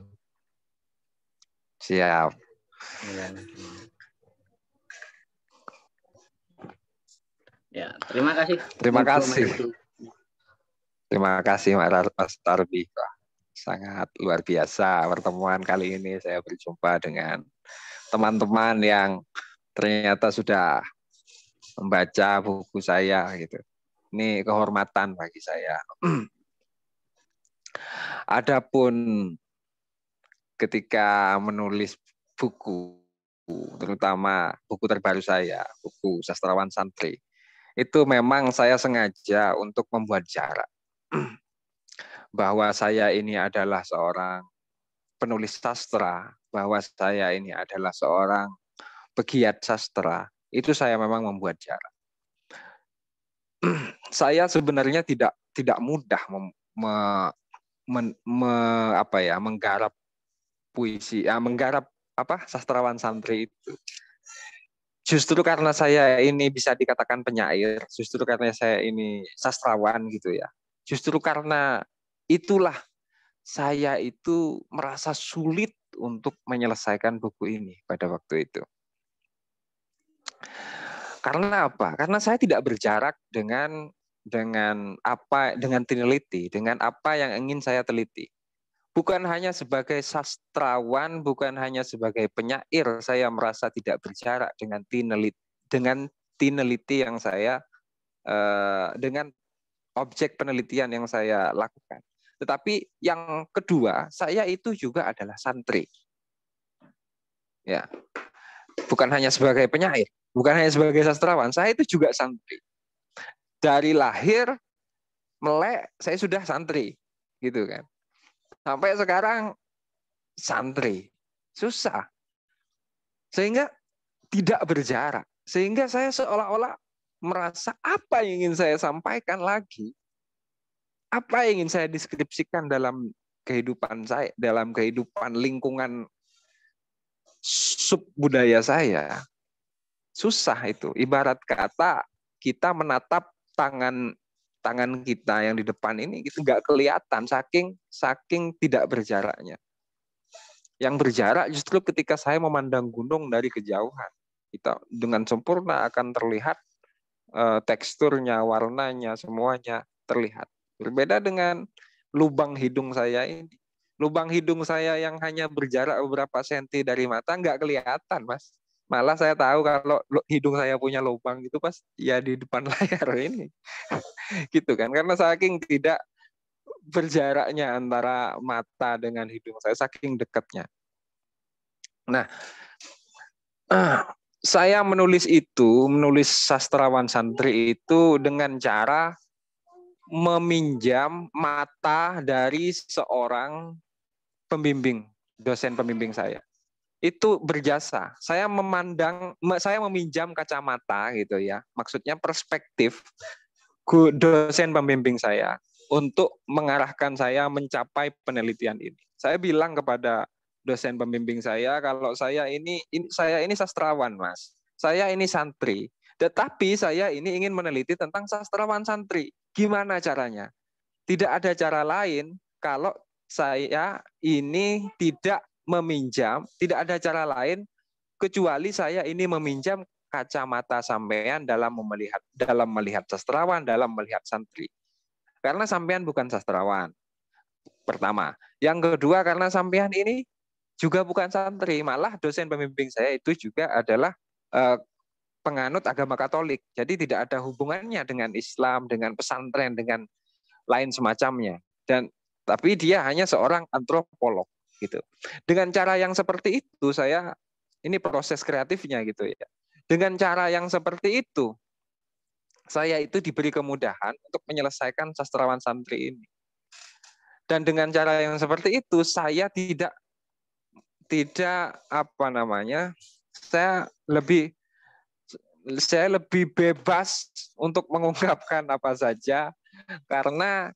Siap. Ya, terima kasih. Terima kasih Mas Tarbi. Sangat luar biasa pertemuan kali ini. Saya berjumpa dengan teman-teman yang ternyata sudah membaca buku saya gitu. Ini kehormatan bagi saya. Adapun ketika menulis buku, terutama buku terbaru saya, buku Sastrawan Santri, itu memang saya sengaja untuk membuat jarak. Bahwa saya ini adalah seorang penulis sastra, bahwa saya ini adalah seorang pegiat sastra, itu saya memang membuat jarak. Saya sebenarnya tidak mudah menggarap puisi, menggarap sastrawan santri itu. Justru karena saya ini bisa dikatakan penyair, justru karena saya ini sastrawan gitu ya. Justru karena itulah saya itu merasa sulit untuk menyelesaikan buku ini pada waktu itu. Karena apa? Karena saya tidak berjarak dengan teliti, dengan apa yang ingin saya teliti. Bukan hanya sebagai sastrawan, bukan hanya sebagai penyair, saya merasa tidak berjarak dengan tineliti yang saya dengan objek penelitian yang saya lakukan. Tetapi yang kedua, saya itu juga adalah santri. Ya. Bukan hanya sebagai penyair, bukan hanya sebagai sastrawan, saya itu juga santri. Dari lahir melek saya sudah santri, gitu kan. Sampai sekarang santri. Susah. Sehingga tidak berjarak. Sehingga saya seolah-olah merasa apa yang ingin saya sampaikan lagi, apa yang ingin saya deskripsikan dalam kehidupan saya, dalam kehidupan lingkungan sub budaya saya, susah itu. Ibarat kata kita menatap tangan kita yang di depan ini itu nggak kelihatan saking tidak berjaraknya. Yang berjarak justru ketika saya memandang gunung dari kejauhan, kita dengan sempurna akan terlihat teksturnya, warnanya, semuanya terlihat. Berbeda dengan lubang hidung saya ini. Lubang hidung saya yang hanya berjarak beberapa senti dari mata nggak kelihatan, Mas. Malah saya tahu kalau hidung saya punya lubang itu pas ya di depan layar ini. Gitu kan. Karena saking tidak berjaraknya antara mata dengan hidung saya, saking dekatnya. Nah, saya menulis sastrawan santri itu dengan cara meminjam mata dari seorang pembimbing, dosen pembimbing saya. itu berjasa. Saya meminjam kacamata gitu ya. Maksudnya perspektif dosen pembimbing saya untuk mengarahkan saya mencapai penelitian ini. Saya bilang kepada dosen pembimbing saya kalau saya ini sastrawan, Mas. Saya ini santri. Tetapi saya ini ingin meneliti tentang sastrawan santri. Gimana caranya? Tidak ada cara lain kalau saya ini tidak meminjam, tidak ada cara lain kecuali saya ini meminjam kacamata sampean dalam melihat sastrawan, dalam melihat santri. Karena sampean bukan sastrawan. Pertama. Yang kedua, karena sampean ini juga bukan santri, malah dosen pembimbing saya itu juga adalah penganut agama Katolik. Jadi tidak ada hubungannya dengan Islam, dengan pesantren, dengan lain semacamnya. Tapi dia hanya seorang antropolog gitu. Dengan cara yang seperti itu ini proses kreatifnya gitu ya. Dengan cara yang seperti itu saya itu diberi kemudahan untuk menyelesaikan sastrawan santri ini. Dan dengan cara yang seperti itu saya tidak saya lebih bebas untuk mengungkapkan apa saja karena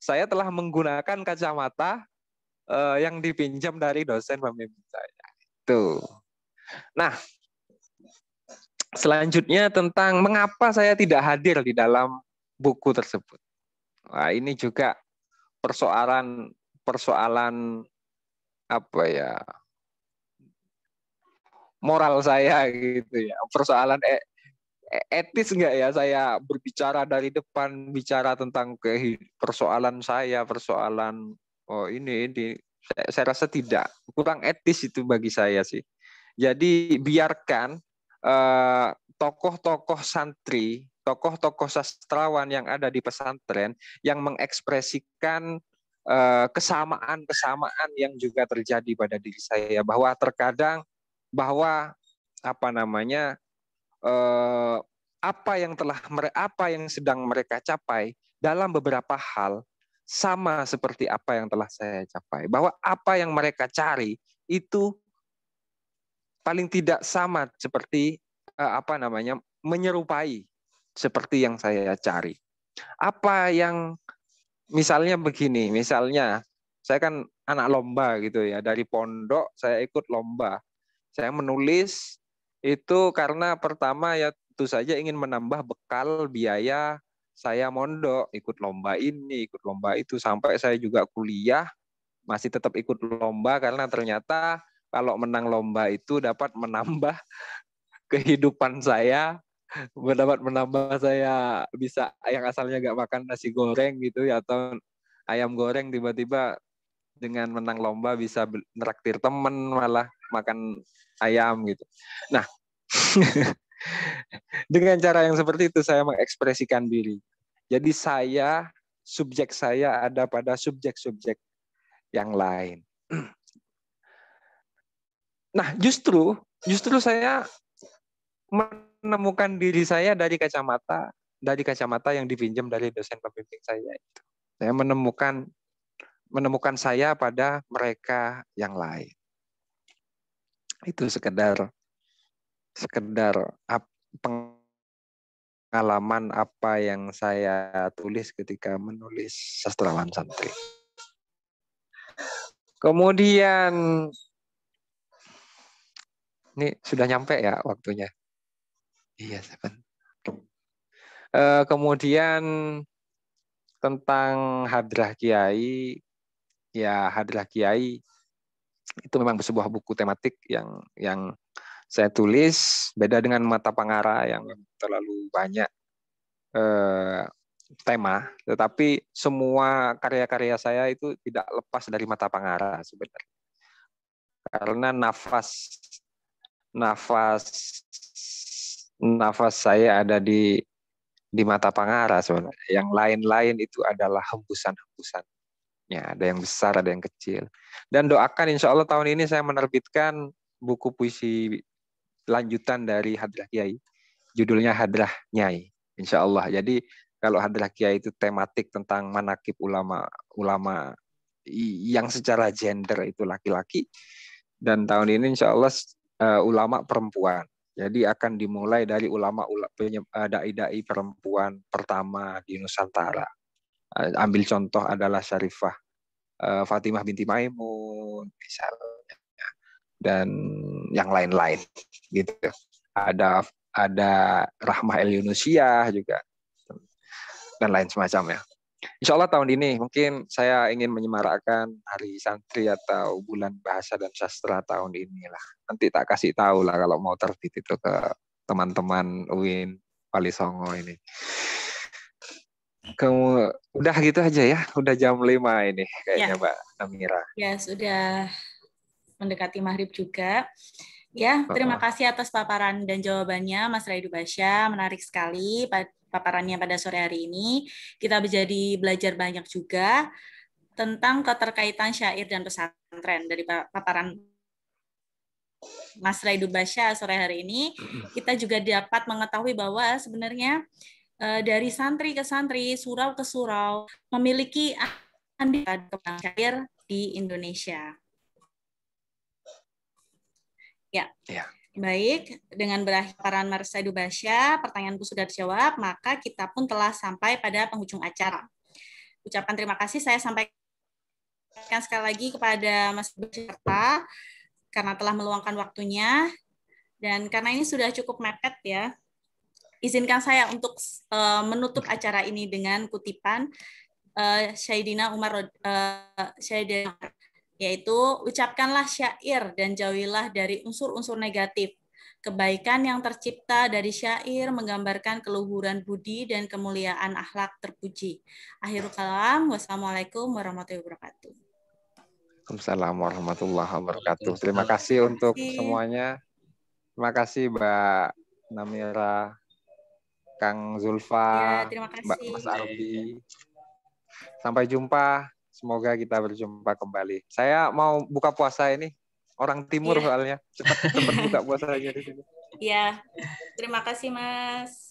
saya telah menggunakan kacamata yang dipinjam dari dosen pembimbing saya. Tuh. Nah, selanjutnya tentang mengapa saya tidak hadir di dalam buku tersebut. Nah, ini juga persoalan moral saya gitu ya, persoalan etis enggak ya saya berbicara dari depan, bicara tentang persoalan ini saya rasa tidak, kurang etis itu bagi saya sih. Jadi biarkan tokoh-tokoh santri, tokoh-tokoh sastrawan yang ada di pesantren yang mengekspresikan kesamaan-kesamaan yang juga terjadi pada diri saya, bahwa terkadang apa yang sedang mereka capai dalam beberapa hal sama seperti apa yang telah saya capai, bahwa apa yang mereka cari itu paling tidak sama seperti menyerupai seperti yang saya cari. Apa yang misalnya begini, misalnya saya kan anak lomba gitu ya, dari pondok saya ikut lomba. Saya menulis itu karena pertama ya tentu saja ingin menambah bekal biaya saya mondok, ikut lomba ini, ikut lomba itu, sampai saya juga kuliah masih tetap ikut lomba karena ternyata kalau menang lomba itu dapat menambah kehidupan saya, dapat menambah saya bisa yang asalnya nggak makan nasi goreng gitu ya, atau ayam goreng tiba-tiba dengan menang lomba bisa neraktir teman malah makan ayam gitu. Nah, dengan cara yang seperti itu saya mengekspresikan diri. Jadi subjek saya ada pada subjek-subjek yang lain. Nah, justru saya menemukan diri saya dari kacamata yang dipinjam dari dosen pembimbing saya itu. Saya menemukan saya pada mereka yang lain. Itu sekedar pengalaman apa yang saya tulis ketika menulis sastrawan santri. Kemudian ini sudah nyampe ya waktunya. Iya, kemudian tentang hadrah kiai, ya hadrah kiai itu memang sebuah buku tematik yang saya tulis, beda dengan Mata Pangara yang terlalu banyak tema, tetapi semua karya-karya saya itu tidak lepas dari Mata Pangara sebenarnya. Karena nafas saya ada di Mata Pangara sebenarnya. Yang lain-lain itu adalah hembusan-hembusan. Ya, ada yang besar, ada yang kecil. Dan doakan insya Allah tahun ini saya menerbitkan buku puisi lanjutan dari Hadrah Kiai. Judulnya Hadrah Nyai, insya Allah. Jadi kalau Hadrah Kiai itu tematik tentang manakib ulama yang secara gender itu laki-laki, Dan tahun ini insya Allah ulama perempuan. Jadi akan dimulai dari ulama dai-dai perempuan pertama di Nusantara. Ambil contoh adalah Syarifah Fatimah binti Maimun misalnya, dan yang lain-lain gitu. Ada Rahmah El Yunusiah juga, dan lain semacamnya. Insya Allah tahun ini mungkin saya ingin menyemarakkan Hari Santri atau Bulan Bahasa dan Sastra tahun ini lah. Nanti tak kasih tahu lah kalau mau terbit itu ke teman-teman UIN Wali Songo ini. Udah gitu aja ya, udah jam 5 ini kayaknya Mbak Namira. Ya, sudah mendekati maghrib juga. Ya, terima kasih atas paparan dan jawabannya Mas Raidu Basya, menarik sekali paparannya pada sore hari ini. Kita menjadi belajar banyak juga tentang keterkaitan syair dan pesantren. Dari paparan Mas Raidu Basya sore hari ini, kita juga dapat mengetahui bahwa sebenarnya dari santri ke santri, surau ke surau, memiliki andil tentang syair di Indonesia. Ya. Baik, dengan berakhir paparan Mas Raidu Basya, pertanyaanku sudah dijawab, maka kita pun telah sampai pada penghujung acara. Ucapan terima kasih saya sampaikan sekali lagi kepada Mas Basya karena telah meluangkan waktunya, dan karena ini sudah cukup mepet ya, izinkan saya untuk menutup acara ini dengan kutipan Sayyidina Umar, yaitu ucapkanlah syair dan jauhilah dari unsur-unsur negatif. Kebaikan yang tercipta dari syair menggambarkan keluhuran budi dan kemuliaan akhlak terpuji. Akhirul kalam, wassalamualaikum warahmatullahi wabarakatuh. Waalaikumsalam warahmatullahi wabarakatuh. Terima kasih untuk semuanya. Terima kasih Mbak Namira, Kang Zulfa, Mbak Mas Arbi. Sampai jumpa. Semoga kita berjumpa kembali. Saya mau buka puasa ini. Orang timur soalnya. Cepat buka puasanya di sini. Iya. Terima kasih, Mas.